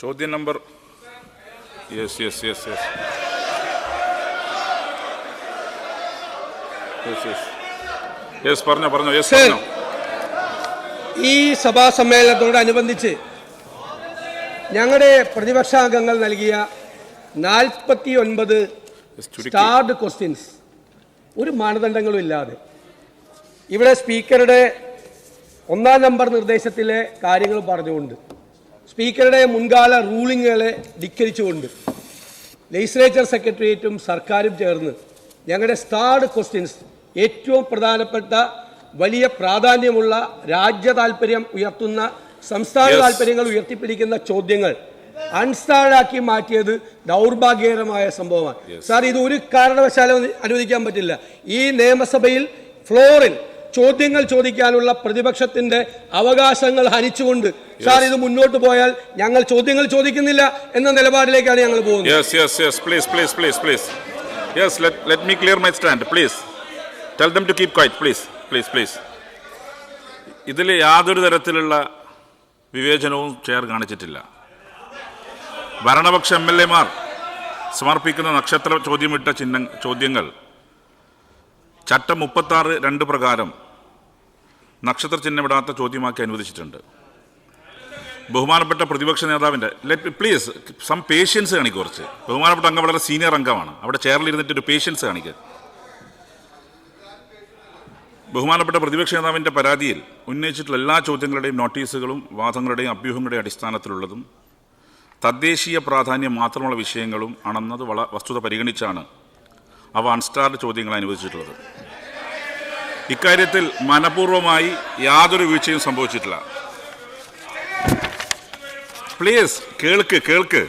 ചോദ്യം നമ്പർ പറഞ്ഞോ. ഈ സഭാ സമ്മേളനത്തോടനുബന്ധിച്ച് ഞങ്ങളുടെ പ്രതിപക്ഷാംഗങ്ങൾ നൽകിയ 49 സ്റ്റാർഡ് ക്വസ്റ്റ്യൻസ് ഒരു മാനദണ്ഡങ്ങളും ഇല്ലാതെ ഇവിടെ സ്പീക്കറുടെ 1-ാം നമ്പർ നിർദ്ദേശത്തിലെ കാര്യങ്ങൾ പറഞ്ഞുകൊണ്ട് സ്പീക്കറുടെ മുൻകാല റൂളിങ്ങുകളെ ധിക്കരിച്ചുകൊണ്ട് ലെജിസ്ലേച്ചർ സെക്രട്ടേറിയറ്റും സർക്കാരും ചേർന്ന് ഞങ്ങളുടെ സ്റ്റാർഡ് ക്വസ്റ്റ്യൻസ് ഏറ്റവും പ്രധാനപ്പെട്ട വലിയ പ്രാധാന്യമുള്ള രാജ്യ താല്പര്യം ഉയർത്തുന്ന സംസ്ഥാന താല്പര്യങ്ങൾ ഉയർത്തിപ്പിടിക്കുന്ന ചോദ്യങ്ങൾ അൺസ്റ്റാർഡാക്കി മാറ്റിയത് ദൗർഭാഗ്യകരമായ സംഭവമാണ്. സാർ, ഇത് ഒരു കാരണവശാലും അനുവദിക്കാൻ പറ്റില്ല. ഈ നിയമസഭയിൽ ഫ്ലോറിൽ ചോദ്യങ്ങൾ ചോദിക്കാനുള്ള പ്രതിപക്ഷത്തിന്റെ അവകാശങ്ങൾ ഹനിച്ചുകൊണ്ട് സാർ ഇത് മുന്നോട്ട് പോയാൽ ഞങ്ങൾ ചോദ്യങ്ങൾ ചോദിക്കുന്നില്ല എന്ന നിലപാടിലേക്കാണ് ഞങ്ങൾ പോകുന്നത്. Let me clear my stand, please. Tell them to keep quiet, please. ഇതിൽ യാതൊരു തരത്തിലുള്ള വിവേചനവും ചെയർ കാണിച്ചിട്ടില്ല. ഭരണപക്ഷ MLA-മാർ സമർപ്പിക്കുന്ന നക്ഷത്ര ചോദ്യമിട്ട ചോദ്യങ്ങൾ ചട്ടം 36(2) പ്രകാരം നക്ഷത്ര ചിഹ്നമിടാത്ത ചോദ്യമാക്കി അനുവദിച്ചിട്ടുണ്ട്. ബഹുമാനപ്പെട്ട പ്രതിപക്ഷ നേതാവിൻ്റെ പ്ലീസ് സം പേഷ്യൻസ് കാണിക്കുക. കുറച്ച് ബഹുമാനപ്പെട്ട അംഗം വളരെ സീനിയർ അംഗമാണ്. അവിടെ ചെയറിലിരുന്നിട്ട് ഒരു പേഷ്യൻസ് കാണിക്കുക. ബഹുമാനപ്പെട്ട പ്രതിപക്ഷ നേതാവിൻ്റെ പരാതിയിൽ ഉന്നയിച്ചിട്ടുള്ള എല്ലാ ചോദ്യങ്ങളുടെയും നോട്ടീസുകളും വാദങ്ങളുടെയും അഭ്യൂഹങ്ങളുടെയും അടിസ്ഥാനത്തിലുള്ളതും തദ്ദേശീയ പ്രാധാന്യം മാത്രമുള്ള വിഷയങ്ങളും ആണെന്നത് വസ്തുത പരിഗണിച്ചാണ് അവ അൺസ്റ്റാർഡ് ചോദ്യങ്ങൾ അനുവദിച്ചിട്ടുള്ളത്. ഇക്കാര്യത്തിൽ മനഃപൂർവ്വമായി യാതൊരു വീഴ്ചയും സംഭവിച്ചിട്ടില്ല. പ്ലീസ് കേൾക്ക്.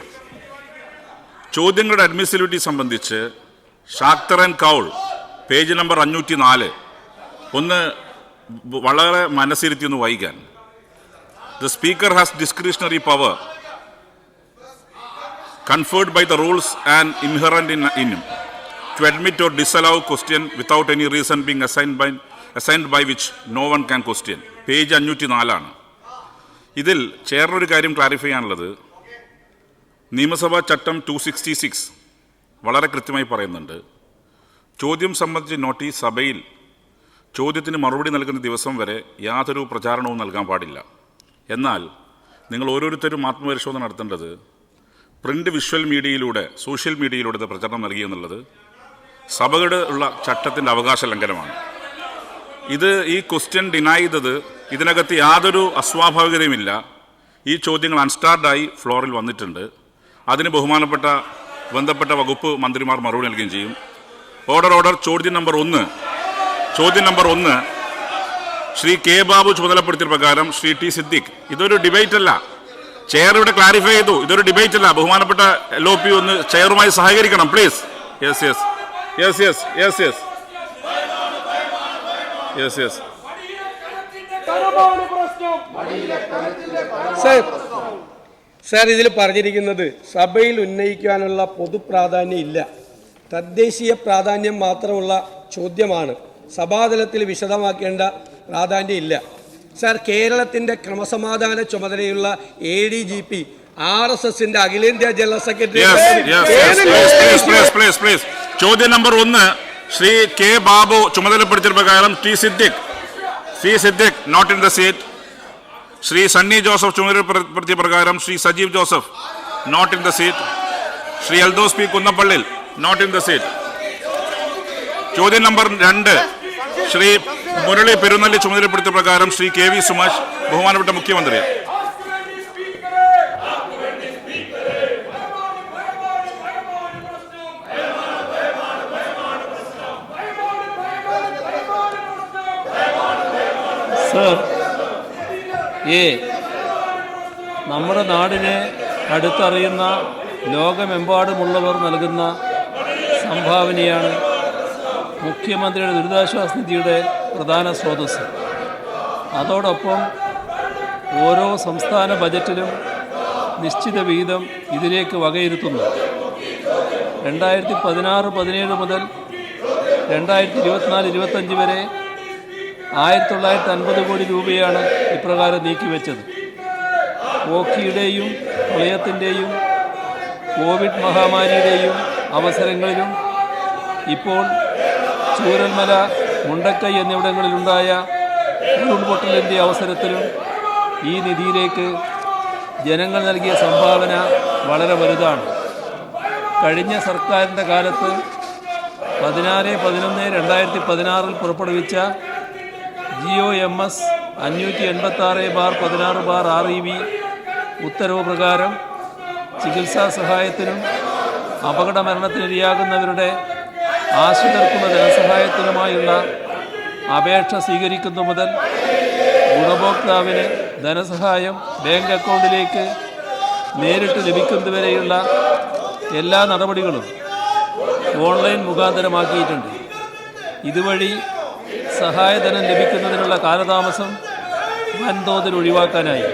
ചോദ്യങ്ങളുടെ അഡ്മിസിബിലിറ്റി സംബന്ധിച്ച് Shakhtar and Kaul page number 504 ഒന്ന് വളരെ മനസ്സിരുത്തി ഒന്ന് വായിക്കാൻ. The speaker has discretionary power conferred by the rules and inherent in him to admit or disallow question without any reason being assigned by which no one can question. Page 504 ആണ്. ഇതിൽ ചെയറിനൊരു കാര്യം clarify ചെയ്യാനുള്ളത്, നിയമസഭാ ചട്ടം 266 വളരെ കൃത്യമായി പറയുന്നുണ്ട്, ചോദ്യം സംബന്ധിച്ച് നോട്ടീസ് സഭയിൽ ചോദ്യത്തിന് മറുപടി നൽകുന്ന ദിവസം വരെ യാതൊരു പ്രചാരണവും നൽകാൻ പാടില്ല. എന്നാൽ നിങ്ങൾ ഓരോരുത്തരും ആത്മപരിശോധന നടത്തേണ്ടത് പ്രിൻ്റ് വിഷ്വൽ മീഡിയയിലൂടെ സോഷ്യൽ മീഡിയയിലൂടെ പ്രചരണം നൽകിയെന്നുള്ളത് സഭകളുടെ ഉള്ള ചട്ടത്തിൻ്റെ അവകാശ ലംഘനമാണ്. ഈ ക്വസ്റ്റ്യൻ ഡിനൈ ചെയ്തത് ഇതിനകത്ത് യാതൊരു അസ്വാഭാവികതയുമില്ല. ഈ ചോദ്യങ്ങൾ അൺസ്റ്റാർഡായി ഫ്ലോറിൽ വന്നിട്ടുണ്ട്. അതിന് ബന്ധപ്പെട്ട വകുപ്പ് മന്ത്രിമാർ മറുപടി നൽകുകയും ചെയ്യും. ഓർഡർ ചോദ്യം നമ്പർ 1 ശ്രീ കെ ബാബു ചുമതലപ്പെടുത്തിയ പ്രകാരം ശ്രീ ടി സിദ്ദിഖ്. ഇതൊരു ഡിബേറ്റ് അല്ല. ചെയർ ഇവിടെ ക്ലാരിഫൈ ചെയ്തു, ഇതൊരു ഡിബേറ്റ് അല്ല. ബഹുമാനപ്പെട്ട LOP ഒന്ന് ചെയറുമായി സഹകരിക്കണം പ്ലീസ്. യെസ്. സാർ, ഇതിൽ പറഞ്ഞിരിക്കുന്നത് സഭയിൽ ഉന്നയിക്കാനുള്ള പൊതുപ്രാധാന്യം ഇല്ല, തദ്ദേശീയ പ്രാധാന്യം മാത്രമുള്ള ചോദ്യമാണ്, സഭാതലത്തിൽ വിശദമാക്കേണ്ട പ്രാധാന്യം ഇല്ല. സാർ, കേരളത്തിൻ്റെ ക്രമസമാധാന ചുമതലയുള്ള ADGP RSSന്റെ അഖിലേന്ത്യാ ജനറൽ സെക്രട്ടറി. ചോദ്യം നമ്പർ 1 ശ്രീ കെ ബാബു ചുമതലപ്പെടുത്തിയ പ്രകാരം T Siddique not in the seat. Shri Sunny Joseph ചുമതലപ്പെടുത്തിയ പ്രകാരം Shri Sajeev Joseph not in the seat. Shri Eldhose P Kunnappillil not in the seat. ചോദ്യം നമ്പർ 2 ശ്രീ മുരളി പെരുന്നല്ലി ചുമതലപ്പെടുത്തിയ പ്രകാരം ശ്രീ KV സുമേഷ്. ബഹുമാനപ്പെട്ട മുഖ്യമന്ത്രി, സർ, നമ്മുടെ നാടിനെ അടുത്തറിയുന്ന ലോകമെമ്പാടുമുള്ളവർ നൽകുന്ന സംഭാവനയാണ് മുഖ്യമന്ത്രിയുടെ ദുരിതാശ്വാസ നിധിയുടെ പ്രധാന സ്രോതസ്സ്. അതോടൊപ്പം ഓരോ സംസ്ഥാന ബജറ്റിലും നിശ്ചിത വിഹിതം ഇതിലേക്ക് വകയിരുത്തുന്നു. 2016-17 മുതൽ 2024-25 വരെ 1950 കോടി രൂപയാണ് ഇപ്രകാരം നീക്കിവെച്ചത്. ഓഖിയുടെയും പ്രളയത്തിൻ്റെയും കോവിഡ് മഹാമാരിയുടെയും അവസരങ്ങളിലും ഇപ്പോൾ ചൂരൽമല, മുണ്ടക്കൈ എന്നിവിടങ്ങളിലുണ്ടായ ഉരുൾപൊട്ടലിൻ്റെ അവസരത്തിലും ഈ നിധിയിലേക്ക് ജനങ്ങൾ നൽകിയ സംഭാവന വളരെ വലുതാണ്. കഴിഞ്ഞ സർക്കാരിൻ്റെ കാലത്ത് 16/11/2016 പുറപ്പെടുവിച്ച GOMS 586/16/REV ഉത്തരവ് പ്രകാരം ചികിത്സാ സഹായത്തിനും അപകട മരണത്തിനിരയാകുന്നവരുടെ ആശ്രിതർക്കുള്ള ധനസഹായത്തിനുമായുള്ള അപേക്ഷ സ്വീകരിക്കുന്നു മുതൽ ഗുണഭോക്താവിന് ധനസഹായം ബാങ്ക് അക്കൗണ്ടിലേക്ക് നേരിട്ട് ലഭിക്കുന്നതുവരെയുള്ള എല്ലാ നടപടികളും ഓൺലൈൻ മുഖാന്തരമാക്കിയിട്ടുണ്ട്. ഇതുവഴി സഹായധനം ലഭിക്കുന്നതിനുള്ള കാലതാമസം വൻതോതിൽ ഒഴിവാക്കാനായി.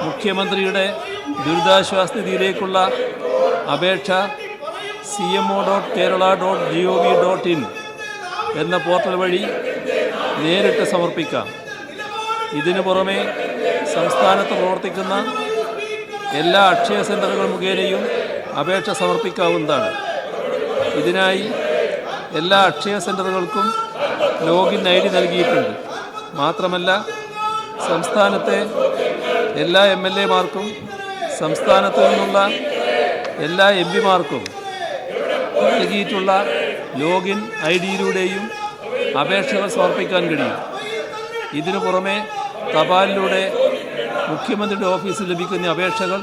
മുഖ്യമന്ത്രിയുടെ ദുരിതാശ്വാസ നിധിയിലേക്കുള്ള അപേക്ഷ cmo.kerala.gov.in എന്ന പോർട്ടൽ വഴി നേരിട്ട് സമർപ്പിക്കാം. ഇതിനു പുറമെ സംസ്ഥാനത്ത് പ്രവർത്തിക്കുന്ന എല്ലാ അക്ഷയ സെൻ്ററുകൾ മുഖേനയും അപേക്ഷ സമർപ്പിക്കാവുന്നതാണ്. ഇതിനായി എല്ലാ അക്ഷയ സെൻ്ററുകൾക്കും ലോഗിൻ ID നൽകിയിട്ടുണ്ട്. മാത്രമല്ല സംസ്ഥാനത്തെ എല്ലാ MLA-മാർക്കും സംസ്ഥാനത്തു നിന്നുള്ള എല്ലാ MP-മാർക്കും നൽകിയിട്ടുള്ള ലോഗിൻ ID-യിലൂടെയും അപേക്ഷകൾ സമർപ്പിക്കാൻ കഴിയും. ഇതിനു പുറമെ തപാലിലൂടെ മുഖ്യമന്ത്രിയുടെ ഓഫീസിൽ ലഭിക്കുന്ന അപേക്ഷകൾ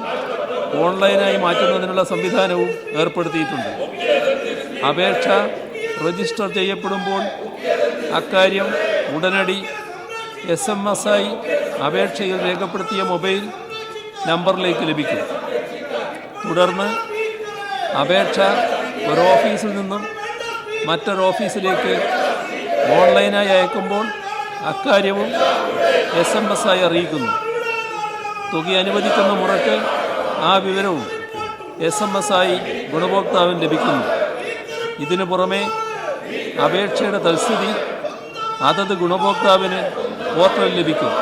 ഓൺലൈനായി മാറ്റുന്നതിനുള്ള സംവിധാനവും ഏർപ്പെടുത്തിയിട്ടുണ്ട്. അപേക്ഷ രജിസ്റ്റർ ചെയ്യപ്പെടുമ്പോൾ അക്കാര്യം ഉടനടി SMS-ആയി അപേക്ഷയിൽ രേഖപ്പെടുത്തിയ മൊബൈൽ നമ്പറിലേക്ക് ലഭിക്കും. തുടർന്ന് അപേക്ഷ ഒരു ഓഫീസിൽ നിന്നും മറ്റൊരു ഓഫീസിലേക്ക് ഓൺലൈനായി അയക്കുമ്പോൾ അക്കാര്യവും SMS-ആയി അറിയിക്കുന്നു. തുക അനുവദിക്കുന്ന മുറയ്ക്ക് ആ വിവരവും SMS-ആയി ഗുണഭോക്താവിന് ലഭിക്കുന്നു. ഇതിനു പുറമെ അപേക്ഷയുടെ തൽസ്ഥിതി അതത് ഗുണഭോക്താവിന് പോർട്ടലിൽ ലഭിക്കും.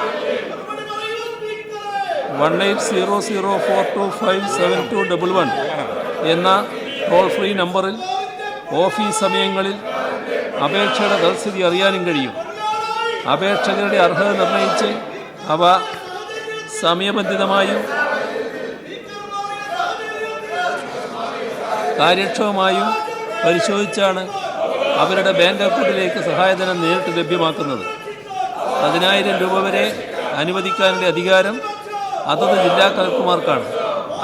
180042557211 എന്ന ടോൾ ഫ്രീ നമ്പറിൽ ഓഫീസ് സമയങ്ങളിൽ അപേക്ഷയുടെ തൽസ്ഥിതി അറിയാനും കഴിയും. അപേക്ഷകരുടെ അർഹത നിർണയിച്ച് അവ സമയബന്ധിതമായും കാര്യക്ഷമമായും പരിശോധിച്ചാണ് അവരുടെ ബാങ്ക് അക്കൗണ്ടിലേക്ക് സഹായധനം നേരിട്ട് ലഭ്യമാക്കുന്നത്. 10,000 രൂപ വരെ അനുവദിക്കാനുള്ള അധികാരം അതത് ജില്ലാ കളക്ടർമാർക്കാണ്.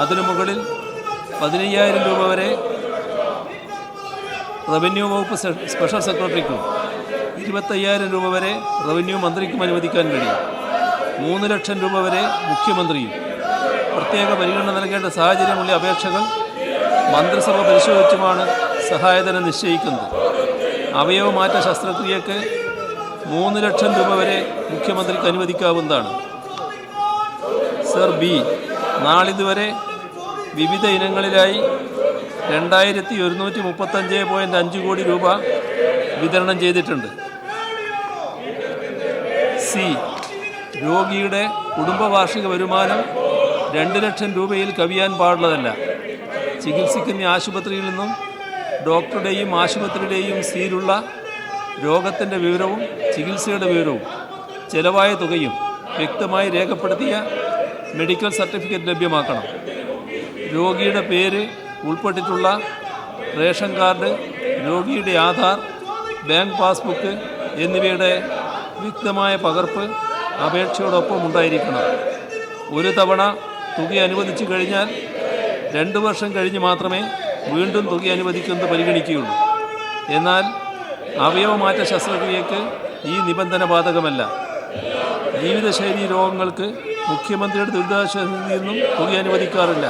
അതിനു മുകളിൽ 15,000 രൂപ വരെ റവന്യൂ വകുപ്പ് സ്പെഷ്യൽ സെക്രട്ടറിക്കും 25,000 രൂപ വരെ റവന്യൂ മന്ത്രിക്കും അനുവദിക്കാൻ കഴിയും. 3 ലക്ഷം രൂപ വരെ മുഖ്യമന്ത്രിയും. പ്രത്യേക പരിഗണന നൽകേണ്ട സാഹചര്യമുള്ള അപേക്ഷകൾ മന്ത്രിസഭ പരിശോധിച്ചുമാണ് സഹായധനം നിശ്ചയിക്കുന്നത്. അവയവമാറ്റ ശസ്ത്രക്രിയക്ക് 3 ലക്ഷം രൂപ വരെ മുഖ്യമന്ത്രിക്ക് അനുവദിക്കാവുന്നതാണ്. സർ ബി നാളിതുവരെ വിവിധ ഇനങ്ങളിലായി 2135.5 കോടി രൂപ വിതരണം ചെയ്തിട്ടുണ്ട്. സി രോഗിയുടെ കുടുംബ വാർഷിക വരുമാനം 2 ലക്ഷം രൂപയിൽ കവിയാൻ പാടുള്ളതല്ല. ചികിത്സിക്കുന്ന ആശുപത്രിയിൽ നിന്നും ഡോക്ടറുടെയും ആശുപത്രിയുടെയും സീലുള്ള രോഗത്തിൻ്റെ വിവരവും ചികിത്സയുടെ വിവരവും ചെലവായ തുകയും വ്യക്തമായി രേഖപ്പെടുത്തിയ മെഡിക്കൽ സർട്ടിഫിക്കറ്റ് ലഭ്യമാക്കണം. രോഗിയുടെ പേര് ഉൾപ്പെട്ടിട്ടുള്ള റേഷൻ കാർഡ്, രോഗിയുടെ ആധാർ, ബാങ്ക് പാസ്ബുക്ക് എന്നിവയുടെ വ്യക്തമായ പകർപ്പ് അപേക്ഷയോടൊപ്പം ഉണ്ടായിരിക്കണം. ഒരു തവണ തുക അനുവദിച്ചു കഴിഞ്ഞാൽ 2 വർഷം കഴിഞ്ഞ് മാത്രമേ വീണ്ടും തുക അനുവദിക്കുന്നത് പരിഗണിക്കുകയുള്ളൂ. എന്നാൽ അവയവമാറ്റ ശസ്ത്രക്രിയക്ക് ഈ നിബന്ധന ബാധകമല്ല. ജീവിതശൈലി രോഗങ്ങൾക്ക് മുഖ്യമന്ത്രിയുടെ ദുരിതാശ്വാസ നിധിയിൽ നിന്നും തുക അനുവദിക്കാറില്ല.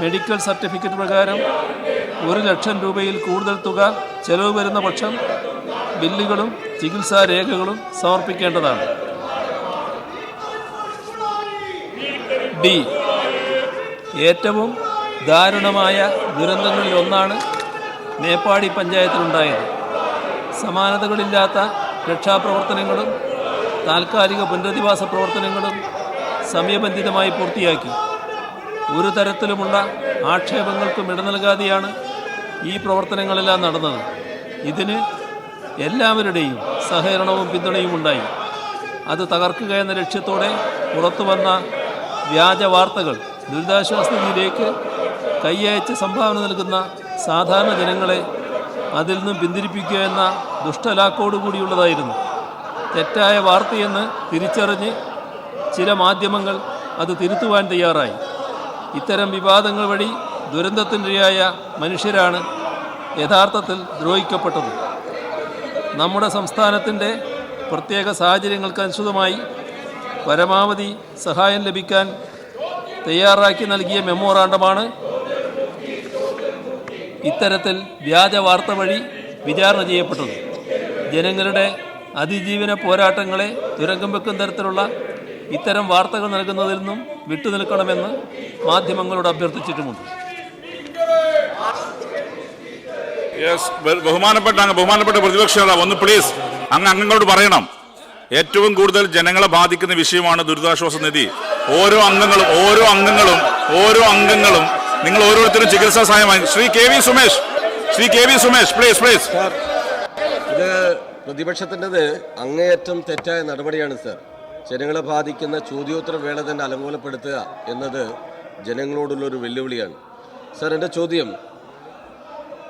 മെഡിക്കൽ സർട്ടിഫിക്കറ്റ് പ്രകാരം 1 ലക്ഷം രൂപയിൽ കൂടുതൽ തുക ചെലവ് വരുന്ന പക്ഷം ബില്ലുകളും ചികിത്സാ രേഖകളും സമർപ്പിക്കേണ്ടതാണ്. ഡി ഏറ്റവും ദാരുണമായ ദുരന്തങ്ങളിൽ ഒന്നാണ് മേപ്പാടി പഞ്ചായത്തിലുണ്ടായത്. സമാനതകളില്ലാത്ത രക്ഷാപ്രവർത്തനങ്ങളും താൽക്കാലിക പുനരധിവാസ പ്രവർത്തനങ്ങളും സമയബന്ധിതമായി പൂർത്തിയാക്കി. ഒരു തരത്തിലുമുള്ള ആക്ഷേപങ്ങൾക്കും ഇട നൽകാതെയാണ് ഈ പ്രവർത്തനങ്ങളെല്ലാം നടന്നത്. ഇതിന് എല്ലാവരുടെയും സഹകരണവും പിന്തുണയും ഉണ്ടായി. അത് തകർക്കുക എന്ന ലക്ഷ്യത്തോടെ പുറത്തു വന്ന വ്യാജ വാർത്തകൾ ദുരിതാശ്വാസ നിധിയിലേക്ക് കൈയയച്ച് സംഭാവന നൽകുന്ന സാധാരണ ജനങ്ങളെ അതിൽ നിന്നും പിന്തിരിപ്പിക്കുക എന്ന ദുഷ്ടലാക്കോടുകൂടിയുള്ളതായിരുന്നു. തെറ്റായ വാർത്തയെന്ന് തിരിച്ചറിഞ്ഞ് ചില മാധ്യമങ്ങൾ അത് തിരുത്തുവാൻ തയ്യാറായി. ഇത്തരം വിവാദങ്ങൾ വഴി ദുരന്തത്തിനിരയായ മനുഷ്യരാണ് യഥാർത്ഥത്തിൽ ദ്രോഹിക്കപ്പെട്ടത്. നമ്മുടെ സംസ്ഥാനത്തിൻ്റെ പ്രത്യേക സാഹചര്യങ്ങൾക്കനുസൃതമായി പരമാവധി സഹായം ലഭിക്കാൻ തയ്യാറാക്കി നൽകിയ മെമ്മോറാണ്ടമാണ് ഇത്തരത്തിൽ വ്യാജ വാർത്ത വഴി വിചാരണ ചെയ്യപ്പെട്ടത്. ജനങ്ങളുടെ അതിജീവന പോരാട്ടങ്ങളെ തുരങ്കം വെക്കുന്ന തരത്തിലുള്ള ഇത്തരം വാർത്തകൾ നൽകുന്നതിൽ നിന്നും വിട്ടുനിൽക്കണമെന്ന് മാധ്യമങ്ങളോട് അഭ്യർത്ഥിച്ചിട്ടുമുണ്ട്. ബഹുമാനപ്പെട്ട പ്രതിപക്ഷ നേതാവ് ഒന്ന് പ്ലീസ് അംഗങ്ങളോട് പറയണം. ഏറ്റവും കൂടുതൽ ജനങ്ങളെ ബാധിക്കുന്ന വിഷയമാണ് ദുരിതാശ്വാസ നിധി. ഓരോ അംഗങ്ങളും നിങ്ങൾ ഓരോരുത്തരും ചികിത്സാ സഹായമായി. Shri K V Sumesh please. ഇത് പ്രതിപക്ഷത്തിൻ്റെത് അങ്ങേയറ്റം തെറ്റായ നടപടിയാണ് സർ. ജനങ്ങളെ ബാധിക്കുന്ന ചോദ്യോത്തര വേള തന്നെ അലങ്കോലപ്പെടുത്തുക എന്നത് ജനങ്ങളോടുള്ളൊരു വെല്ലുവിളിയാണ്. സർ, എൻ്റെ ചോദ്യം,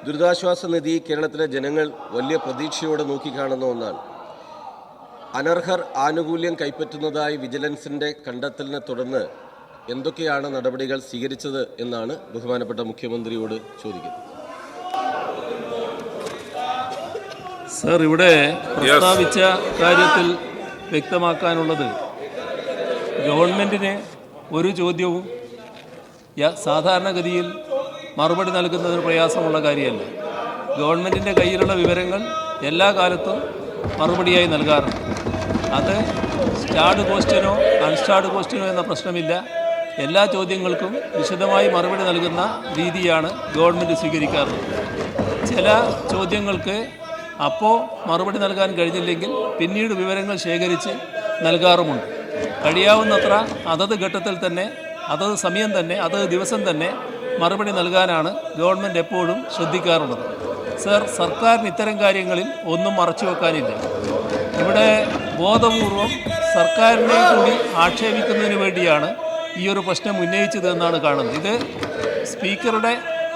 ദുരിതാശ്വാസ നിധി കേരളത്തിലെ ജനങ്ങൾ വലിയ പ്രതീക്ഷയോടെ നോക്കിക്കാണുന്ന ഒന്നാണ്. അനർഹർ ആനുകൂല്യം കൈപ്പറ്റുന്നതായി വിജിലൻസിൻ്റെ കണ്ടെത്തലിനെ തുടർന്ന് എന്തൊക്കെയാണ് നടപടികൾ സ്വീകരിച്ചത് എന്നാണ് ബഹുമാനപ്പെട്ട മുഖ്യമന്ത്രിയോട് ചോദിക്കുന്നത്. സർ, ഇവിടെ പ്രസ്താവിച്ച കാര്യത്തിൽ വ്യക്തമാക്കാനുള്ളത്, ഗവൺമെൻറ്റിന് ഒരു ചോദ്യവും സാധാരണഗതിയിൽ മറുപടി നൽകുന്നതിന് പ്രയാസമുള്ള കാര്യമല്ല. ഗവൺമെൻറ്റിൻ്റെ കയ്യിലുള്ള വിവരങ്ങൾ എല്ലാ കാലത്തും മറുപടിയായി നൽകാറുണ്ട്. അത് സ്റ്റാർഡ് ക്വസ്റ്റ്യനോ അൺസ്റ്റാർഡ് ക്വസ്റ്റ്യനോ എന്ന പ്രശ്നമില്ല. എല്ലാ ചോദ്യങ്ങൾക്കും വിശദമായി മറുപടി നൽകുന്ന രീതിയാണ് ഗവൺമെൻറ് സ്വീകരിക്കാറുള്ളത്. ചില ചോദ്യങ്ങൾക്ക് അപ്പോൾ മറുപടി നൽകാൻ കഴിഞ്ഞില്ലെങ്കിൽ പിന്നീട് വിവരങ്ങൾ ശേഖരിച്ച് നൽകാറുമുണ്ട്. കഴിയാവുന്നത്ര അതത് ഘട്ടത്തിൽ തന്നെ, അതത് സമയം തന്നെ, അതത് ദിവസം തന്നെ മറുപടി നൽകാനാണ് ഗവൺമെൻറ് എപ്പോഴും ശ്രദ്ധിക്കാറുള്ളത്. സർ, സർക്കാരിന് ഇത്തരം കാര്യങ്ങളിൽ ഒന്നും മറച്ചു വെക്കാനില്ല. ഇവിടെ ബോധപൂർവം സർക്കാരിനെ കൂടി ആക്ഷേപിക്കുന്നതിന് വേണ്ടിയാണ് ഈ ഒരു പ്രശ്നം ഉന്നയിച്ചതെന്നാണ് കാണുന്നത്. ഇത് സ്പീക്കറുടെ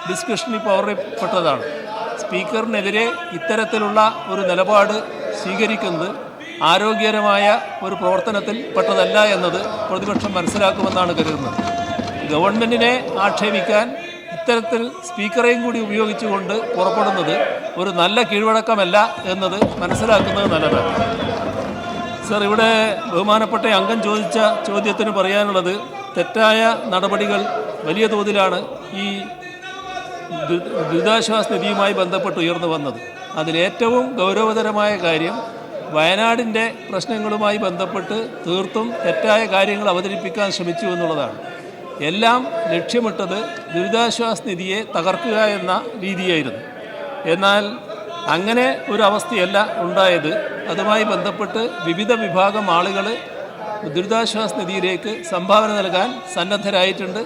ഡിസ്കഷനിൽ പവറിൽപ്പെട്ടതാണ്. സ്പീക്കറിനെതിരെ ഇത്തരത്തിലുള്ള ഒരു നിലപാട് സ്വീകരിക്കുന്നത് ആരോഗ്യകരമായ ഒരു പ്രവർത്തനത്തിൽ പെട്ടതല്ല എന്നത് പ്രതിപക്ഷം മനസ്സിലാക്കുമെന്നാണ് കരുതുന്നത്. ഗവൺമെൻറ്റിനെ ആക്ഷേപിക്കാൻ ഇത്തരത്തിൽ സ്പീക്കറെയും കൂടി ഉപയോഗിച്ചുകൊണ്ട് പുറപ്പെടുന്നത് ഒരു നല്ല കീഴ്വഴക്കമല്ല എന്നത് മനസ്സിലാക്കുന്നത് നല്ലതാണ്. സർ, ഇവിടെ ബഹുമാനപ്പെട്ട അംഗം ചോദിച്ച ചോദ്യത്തിന് പറയാനുള്ളത്, തെറ്റായ നടപടികൾ വലിയ തോതിലാണ് ഈ ദുരിതാശ്വാസ നിധിയുമായി ബന്ധപ്പെട്ട് ഉയർന്നു വന്നത്. അതിലേറ്റവും ഗൗരവതരമായ കാര്യം വയനാടിൻ്റെ പ്രശ്നങ്ങളുമായി ബന്ധപ്പെട്ട് തീർത്തും തെറ്റായ കാര്യങ്ങൾ അവതരിപ്പിക്കാൻ ശ്രമിച്ചു എന്നുള്ളതാണ്. എല്ലാം ലക്ഷ്യമിട്ടത് ദുരിതാശ്വാസ നിധിയെ തകർക്കുക എന്ന രീതിയായിരുന്നു. എന്നാൽ അങ്ങനെ ഒരു അവസ്ഥയല്ല ഉണ്ടായത്. അതുമായി ബന്ധപ്പെട്ട് വിവിധ വിഭാഗം ആളുകൾ ദുരിതാശ്വാസ നിധിയിലേക്ക് സംഭാവന നൽകാൻ സന്നദ്ധരായിട്ടുണ്ട്.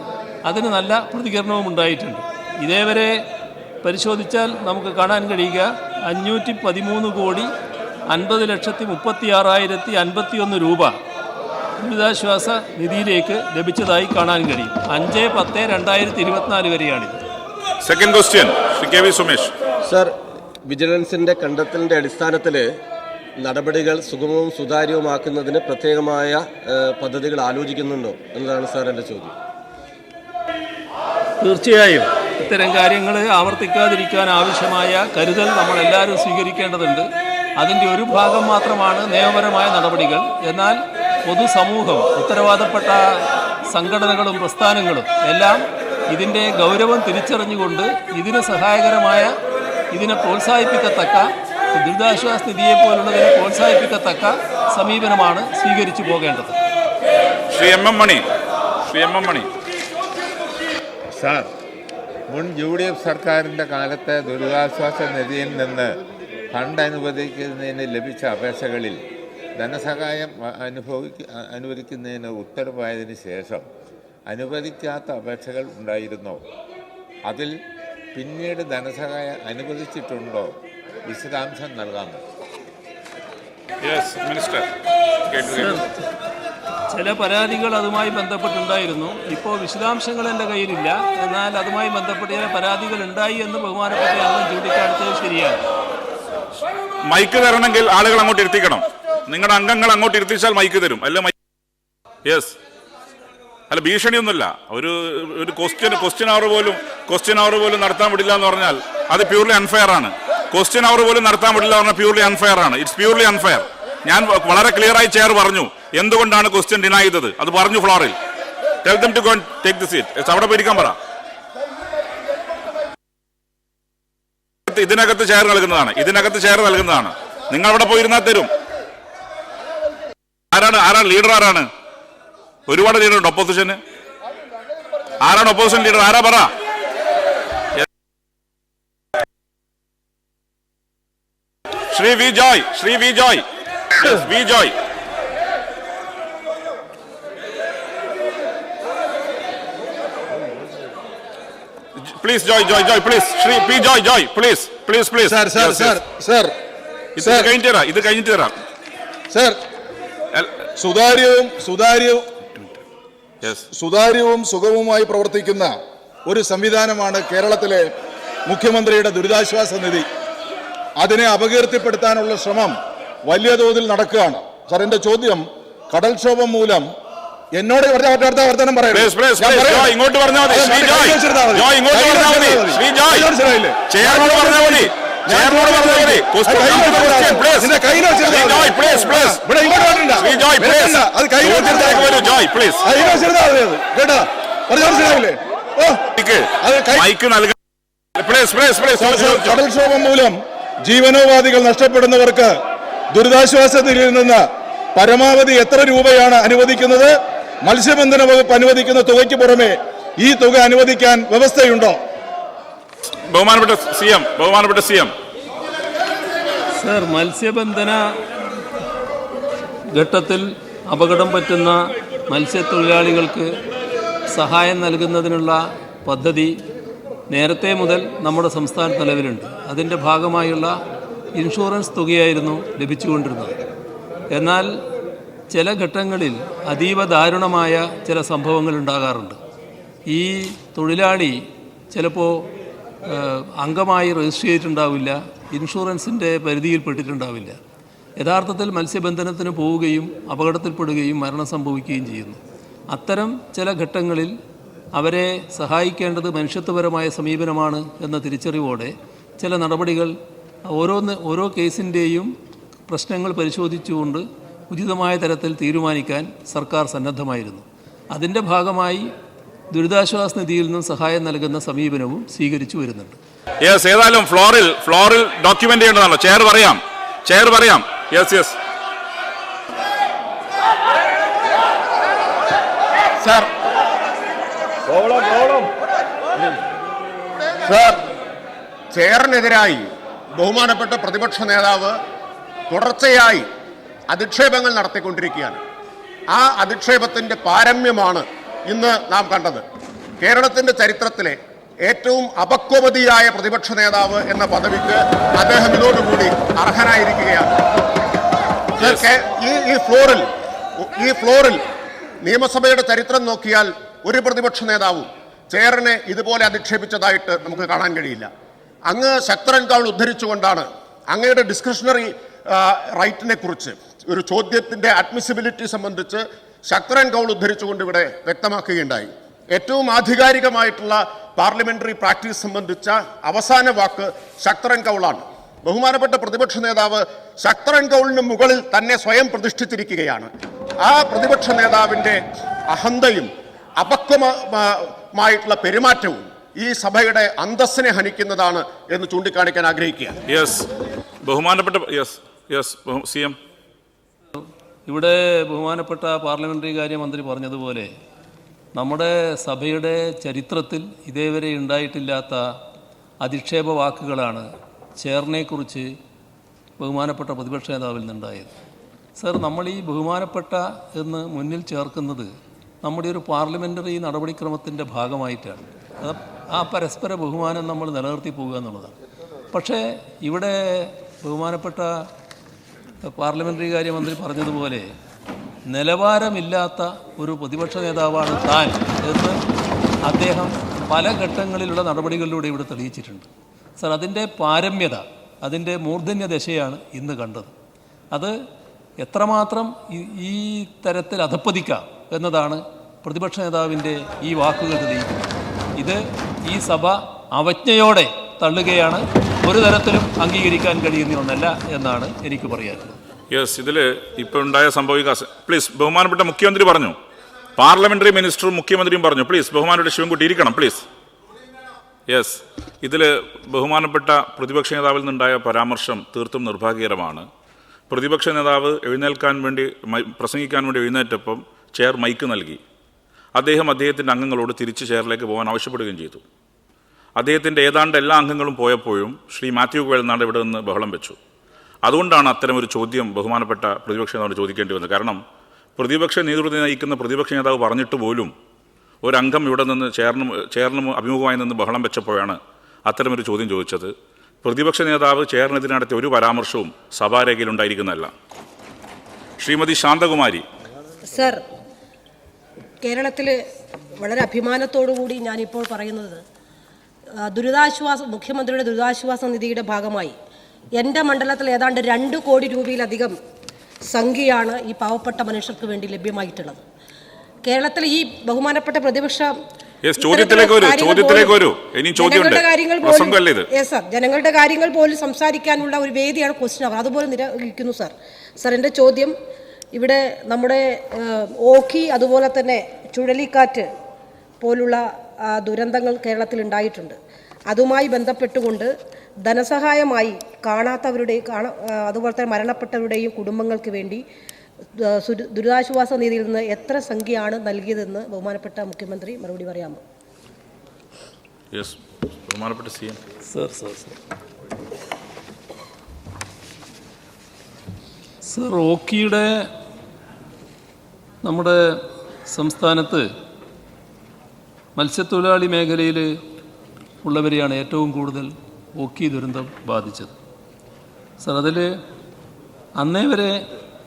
അതിന് നല്ല പ്രതികരണവും ഉണ്ടായിട്ടുണ്ട്. ഇതേവരെ പരിശോധിച്ചാൽ നമുക്ക് കാണാൻ കഴിയുക 513,50,36,051 രൂപ ദുരിതാശ്വാസ നിധിയിലേക്ക് ലഭിച്ചതായി കാണാൻ കഴിയും. 5/10/2024 വരെയാണിത്. Second question Shri K V Sumesh. Sir, വിജിലൻസിൻ്റെ കണ്ടെത്തലിൻ്റെ അടിസ്ഥാനത്തിൽ നടപടികൾ സുഗമവും സുതാര്യവുമാക്കുന്നതിന് പ്രത്യേകമായ പദ്ധതികൾ ആലോചിക്കുന്നുണ്ടോ എന്നതാണ് സാർ എൻ്റെ ചോദ്യം. തീർച്ചയായും ഇത്തരം കാര്യങ്ങൾ ആവർത്തിക്കാതിരിക്കാൻ ആവശ്യമായ കരുതൽ നമ്മളെല്ലാവരും സ്വീകരിക്കേണ്ടതുണ്ട്. അതിൻ്റെ ഒരു ഭാഗം മാത്രമാണ് നിയമപരമായ നടപടികൾ. എന്നാൽ പൊതുസമൂഹം, ഉത്തരവാദപ്പെട്ട സംഘടനകളും പ്രസ്ഥാനങ്ങളും എല്ലാം ഇതിൻ്റെ ഗൗരവം തിരിച്ചറിഞ്ഞുകൊണ്ട് ഇതിന് സഹായകരമായ, ഇതിനെ പ്രോത്സാഹിപ്പിക്കത്തക്ക, ദുരിതാശ്വാസ നിധിയെ പോലുള്ളതിനെ പ്രോത്സാഹിപ്പിക്കത്തക്ക സമീപനമാണ് സ്വീകരിച്ചു പോകേണ്ടത്. ശ്രീ എം എം മണി. സാർ, മുൻ UDF സർക്കാരിൻ്റെ കാലത്ത് ദുരിതാശ്വാസ നിധിയിൽ നിന്ന് ഫണ്ട് അനുവദിക്കുന്നതിന് ലഭിച്ച അപേക്ഷകളിൽ ധനസഹായം അനുവദിക്കുന്നതിന് ഉത്തരവായതിനു ശേഷം അനുവദിക്കാത്ത അപേക്ഷകൾ ഉണ്ടായിരുന്നോ? അതിൽ പിന്നീട് ധനസഹായം അനുവദിച്ചിട്ടുണ്ടോ? വിശദാംശം നൽകാമോ? Yes minister. ചില പരാതികൾ അതുമായി ബന്ധപ്പെട്ടുണ്ടായിരുന്നു. ഇപ്പോൾ വിശദാംശങ്ങൾ എൻ്റെ കയ്യിലില്ല. എന്നാൽ അതുമായി ബന്ധപ്പെട്ട് ചില പരാതികൾ ഉണ്ടായി എന്ന് ബഹുമാനപ്പെട്ട അംഗം ചൂണ്ടിക്കാണിച്ചത് ശരിയാണ്. മൈക്ക് തരണമെങ്കിൽ ആളുകൾ അങ്ങോട്ട് ഇരുത്തിക്കണം. നിങ്ങളുടെ അംഗങ്ങൾ അങ്ങോട്ട് ഇരുത്തിച്ചാൽ മൈക്ക് തരും. അല്ല യെസ്, അല്ല ഭീഷണിയൊന്നുമില്ല. ഒരു ക്വസ്റ്റ്യൻ അവർ പോലും നടത്താൻ വിടില്ല എന്ന് പറഞ്ഞാൽ അത് പ്യൂർലി അൺഫെയർ ആണ്. ക്വസ്റ്റ്യൻ അവർ പോലും നടത്താൻ വിടില്ല എന്ന് പറഞ്ഞാൽ പ്യൂർലി അൺഫെയർ ആണ്. It's purely unfair. ഞാൻ വളരെ ക്ലിയറായി ചെയർ പറഞ്ഞു എന്തുകൊണ്ടാണ് ക്വസ്റ്റ്യൻ ഡിനൈ ചെയ്തത്. അത് പറഞ്ഞു ഫ്ലോറിൽ. Tell them to go and take the seat. അവിടെ പോയിരിക്കാൻ പറ. ഇതിനകത്ത് ചെയർ നൽകുന്നതാണ്. നിങ്ങൾ അവിടെ പോയിരുന്നാൽ തരും. ആരാണ് ലീഡർ? ആരാണ്? ഒരുപാട് ലീഡർ ഉണ്ട് ഒപ്പോസിഷന്. ആരാണ് ഒപ്പോസിഷൻ ലീഡർ? ആരാ പറ. Shri V Joy. Please Joy please. Shri P Joy please. ഇത് കഴിഞ്ഞിട്ട് തരാം. സർ, സുതാര്യവും സുഗമവുമായി പ്രവർത്തിക്കുന്ന ഒരു സംവിധാനമാണ് കേരളത്തിലെ മുഖ്യമന്ത്രിയുടെ ദുരിതാശ്വാസ നിധി. അതിനെ അപകീർത്തിപ്പെടുത്താനുള്ള ശ്രമം വലിയ തോതിൽ നടക്കുകയാണ്. സാർ, എന്റെ ചോദ്യം, കടൽക്ഷോഭം മൂലം എന്നോട് വർത്തമാനം ഇങ്ങോട്ട് പറഞ്ഞാൽ മതി. കടൽക്ഷോഭം മൂലം ജീവനോപാധികൾ നഷ്ടപ്പെടുന്നവർക്ക് ദുരിതാശ്വാസ നിധിയിൽ നിന്ന് പരമാവധി എത്ര രൂപയാണ് അനുവദിക്കുന്നത്? മത്സ്യബന്ധന വകുപ്പ് അനുവദിക്കുന്ന തുകയ്ക്ക് പുറമെ ഈ തുക അനുവദിക്കാൻ വ്യവസ്ഥയുണ്ടോ? ബഹുമാനപ്പെട്ട സി എം. സർ, മത്സ്യബന്ധന ഘട്ടത്തിൽ അപകടം പറ്റുന്ന മത്സ്യത്തൊഴിലാളികൾക്ക് സഹായം നൽകുന്നതിനുള്ള പദ്ധതി നേരത്തെ മുതൽ നമ്മുടെ സംസ്ഥാന നിലവിലുണ്ട്. അതിൻ്റെ ഭാഗമായുള്ള ഇൻഷുറൻസ് തുകയായിരുന്നു ലഭിച്ചുകൊണ്ടിരുന്നത്. എന്നാൽ ചില ഘട്ടങ്ങളിൽ അതീവ ദാരുണമായ ചില സംഭവങ്ങൾ ഉണ്ടാകാറുണ്ട്. ഈ തൊഴിലാളി ചിലപ്പോൾ അംഗമായി രജിസ്റ്റർ ചെയ്തിട്ടുണ്ടാവില്ല, ഇൻഷുറൻസിൻ്റെ പരിധിയിൽപ്പെട്ടിട്ടുണ്ടാവില്ല. യഥാർത്ഥത്തിൽ മത്സ്യബന്ധനത്തിന് പോവുകയും അപകടത്തിൽപ്പെടുകയും മരണം സംഭവിക്കുകയും ചെയ്യുന്നു. അത്തരം ചില ഘട്ടങ്ങളിൽ അവരെ സഹായിക്കേണ്ടത് മനുഷ്യത്വപരമായ സമീപനമാണ് എന്ന തിരിച്ചറിവോടെ ചില നടപടികൾ ഓരോ കേസിൻ്റെയും പ്രശ്നങ്ങൾ പരിശോധിച്ചുകൊണ്ട് ഉചിതമായ തരത്തിൽ തീരുമാനിക്കാൻ സർക്കാർ സന്നദ്ധമായിരുന്നു. അതിൻ്റെ ഭാഗമായി ദുരിതാശ്വാസ നിധിയിൽ നിന്നും സഹായം നൽകുന്ന സമീപനവും സ്വീകരിച്ചു വരുന്നുണ്ട്. ഏതായാലും ഫ്ലോറിൽ ഡോക്യുമെന്റ് ചെയ്യേണ്ടതാണല്ലോ. ചെയർ പറയാം. യെസ്. സാർ, ചെയറിനെതിരായി ബഹുമാനപ്പെട്ട പ്രതിപക്ഷ നേതാവ് തുടർച്ചയായി അധിക്ഷേപങ്ങൾ നടത്തിക്കൊണ്ടിരിക്കുകയാണ്. ആ അധിക്ഷേപത്തിൻ്റെ പാരമ്യമാണ് ഇന്ന് നാം കണ്ടത്. കേരളത്തിൻ്റെ ചരിത്രത്തിലെ ഏറ്റവും അപക്വമതിയായ പ്രതിപക്ഷ നേതാവ് എന്ന പദവിക്ക് അദ്ദേഹം ഇതോടുകൂടി അർഹനായിരിക്കുകയാണ്. ഈ ഫ്ലോറിൽ നിയമസഭയുടെ ചരിത്രം നോക്കിയാൽ ഒരു പ്രതിപക്ഷ നേതാവും ചെയറിനെ ഇതുപോലെ അധിക്ഷേപിച്ചതായിട്ട് നമുക്ക് കാണാൻ കഴിയില്ല. അങ്ങ് ശക്തൻ കൗൾ ഉദ്ധരിച്ചുകൊണ്ടാണ് അങ്ങയുടെ ഡിസ്ക്രിഷണറി റൈറ്റിനെ കുറിച്ച് ഒരു ചോദ്യത്തിൻ്റെ അഡ്മിസിബിലിറ്റി സംബന്ധിച്ച് ശക്തൻ കൗൾ ഉദ്ധരിച്ചുകൊണ്ട് ഇവിടെ വ്യക്തമാക്കുകയുണ്ടായി. ഏറ്റവും ആധികാരികമായിട്ടുള്ള പാർലമെന്ററി പ്രാക്ടീസ് സംബന്ധിച്ച അവസാന വാക്ക് ശക്തൻ കൗളാണ്. ബഹുമാനപ്പെട്ട പ്രതിപക്ഷ നേതാവ് ശക്തൻ കൗളിന് മുകളിൽ തന്നെ സ്വയം പ്രതിഷ്ഠിച്ചിരിക്കുകയാണ്. ആ പ്രതിപക്ഷ നേതാവിൻ്റെ അഹന്തയും അപക്വമായിട്ടുള്ള പെരുമാറ്റവും ഈ സഭയുടെ അന്തസ്സിനെ ഹനിക്കുന്നതാണ് എന്ന് ചൂണ്ടിക്കാണിക്കാൻ ആഗ്രഹിക്കുക. ഇവിടെ ബഹുമാനപ്പെട്ട പാർലമെന്ററി കാര്യമന്ത്രി പറഞ്ഞതുപോലെ നമ്മുടെ സഭയുടെ ചരിത്രത്തിൽ ഇതേവരെ ഉണ്ടായിട്ടില്ലാത്ത അധിക്ഷേപ വാക്കുകളാണ് ചെയറിനെക്കുറിച്ച് ബഹുമാനപ്പെട്ട പ്രതിപക്ഷ നേതാവിൽ നിന്നുണ്ടായത്. സർ, നമ്മൾ ഈ ബഹുമാനപ്പെട്ട എന്ന് മുന്നിൽ ചേർക്കുന്നത് നമ്മുടെ ഒരു പാർലമെൻ്ററി നടപടിക്രമത്തിൻ്റെ ഭാഗമായിട്ടാണ്. അത് ആ പരസ്പര ബഹുമാനം നമ്മൾ നിലനിർത്തി പോകുക എന്നുള്ളതാണ്. പക്ഷേ ഇവിടെ ബഹുമാനപ്പെട്ട പാർലമെൻ്ററി കാര്യമന്ത്രി പറഞ്ഞതുപോലെ നിലവാരമില്ലാത്ത ഒരു പ്രതിപക്ഷ നേതാവാണ് താൻ എന്ന് അദ്ദേഹം പല ഘട്ടങ്ങളിലുള്ള നടപടികളിലൂടെ ഇവിടെ തെളിയിച്ചിട്ടുണ്ട്. സർ, അതിൻ്റെ പാരമ്യത, അതിൻ്റെ മൂർധന്യ ദശയാണ് ഇന്ന് കണ്ടത്. അത് എത്രമാത്രം ഈ തരത്തിൽ അധപ്പതിക്കാം എന്നതാണ് പ്രതിപക്ഷ നേതാവിൻ്റെ ഈ വാക്കുകൾ തെളിയിക്കുന്നത്. ഇത് ഈ സഭ അവജ്ഞയോടെ തള്ളുകയാണ്, ഒരു തരത്തിലും അംഗീകരിക്കാൻ കഴിയുന്ന ഒന്നല്ല എന്നാണ് എനിക്ക് പറയാനുള്ളത്. യെസ്, ഇതിൽ ഇപ്പോൾ ഉണ്ടായ സംഭവിക്കാസ് പ്ലീസ്. ബഹുമാനപ്പെട്ട മുഖ്യമന്ത്രി പറഞ്ഞു, പാർലമെന്ററി മിനിസ്റ്ററും മുഖ്യമന്ത്രിയും പറഞ്ഞു. പ്ലീസ്, ബഹുമാനപ്പെട്ട ശിവൻകുട്ടി ഇരിക്കണം പ്ലീസ്. യെസ്, ഇതിൽ ബഹുമാനപ്പെട്ട പ്രതിപക്ഷ നേതാവിൽ നിന്നുണ്ടായ പരാമർശം തീർത്തും നിർഭാഗ്യകരമാണ്. പ്രതിപക്ഷ നേതാവ് പ്രസംഗിക്കാൻ വേണ്ടി എഴുന്നേറ്റപ്പം ചെയർ മൈക്ക് നൽകി. അദ്ദേഹത്തിൻ്റെ അംഗങ്ങളോട് തിരിച്ച് ചെയറിലേക്ക് പോകാൻ ആവശ്യപ്പെടുകയും ചെയ്തു. അദ്ദേഹത്തിൻ്റെ ഏതാണ്ട് എല്ലാ അംഗങ്ങളും പോയപ്പോഴും ശ്രീ മാത്യു കുഴൽനാട് ഇവിടെ നിന്ന് ബഹളം വെച്ചു. അതുകൊണ്ടാണ് അത്തരമൊരു ചോദ്യം ബഹുമാനപ്പെട്ട പ്രതിപക്ഷ നേതാവിന് ചോദിക്കേണ്ടി വന്നത്. കാരണം പ്രതിപക്ഷ നേതൃത്വം നയിക്കുന്ന പ്രതിപക്ഷ നേതാവ് പറഞ്ഞിട്ട് പോലും ഒരംഗം ഇവിടെ നിന്ന് ചെയറിന് അഭിമുഖമായി നിന്ന് ബഹളം വെച്ചപ്പോഴാണ് അത്തരമൊരു ചോദ്യം ചോദിച്ചത്. പ്രതിപക്ഷ നേതാവ് ചെയറിനെതിരെ നടത്തിയ ഒരു പരാമർശവും സഭാരേഖയിൽ ഉണ്ടായിരിക്കുന്നതല്ല. ശ്രീമതി ശാന്തകുമാരി. സർ, കേരളത്തിൽ വളരെ അഭിമാനത്തോടുകൂടി ഞാനിപ്പോൾ പറയുന്നത്, മുഖ്യമന്ത്രിയുടെ ദുരിതാശ്വാസ നിധിയുടെ ഭാഗമായി എൻ്റെ മണ്ഡലത്തിൽ ഏതാണ്ട് 2 കോടി രൂപയിലധികം സംഖ്യയാണ് ഈ പാവപ്പെട്ട മനുഷ്യർക്ക് വേണ്ടി ലഭ്യമായിട്ടുള്ളത്. കേരളത്തിൽ ഈ ബഹുമാനപ്പെട്ട പ്രതിപക്ഷ ജനങ്ങളുടെ കാര്യങ്ങൾ പോലും സംസാരിക്കാനുള്ള ഒരു വേദിയാണ് ക്വസ്റ്റ്യൻ അവർ, അതുപോലെ നിരസിക്കുന്നു. സർ, എൻ്റെ ചോദ്യം, ഇവിടെ നമ്മുടെ ഓഖി അതുപോലെ തന്നെ ചുഴലിക്കാറ്റ് പോലുള്ള ദുരന്തങ്ങൾ കേരളത്തിൽ ഉണ്ടായിട്ടുണ്ട്. അതുമായി ബന്ധപ്പെട്ടുകൊണ്ട് ധനസഹായമായി അതുപോലെ തന്നെ മരണപ്പെട്ടവരുടെയും കുടുംബങ്ങൾക്ക് വേണ്ടി ദുരിതാശ്വാസ നിധിയിൽ നിന്ന് എത്ര സംഖ്യയാണ് നൽകിയതെന്ന് ബഹുമാനപ്പെട്ട മുഖ്യമന്ത്രി മറുപടി പറയാമോ? സർ, ഓക്കിയുടെ നമ്മുടെ സംസ്ഥാനത്ത് മത്സ്യത്തൊഴിലാളി മേഖലയിൽ ഉള്ളവരെയാണ് ഏറ്റവും കൂടുതൽ ഓക്കി ദുരന്തം ബാധിച്ചത്. സർ, അതിൽ അന്നേ വരെ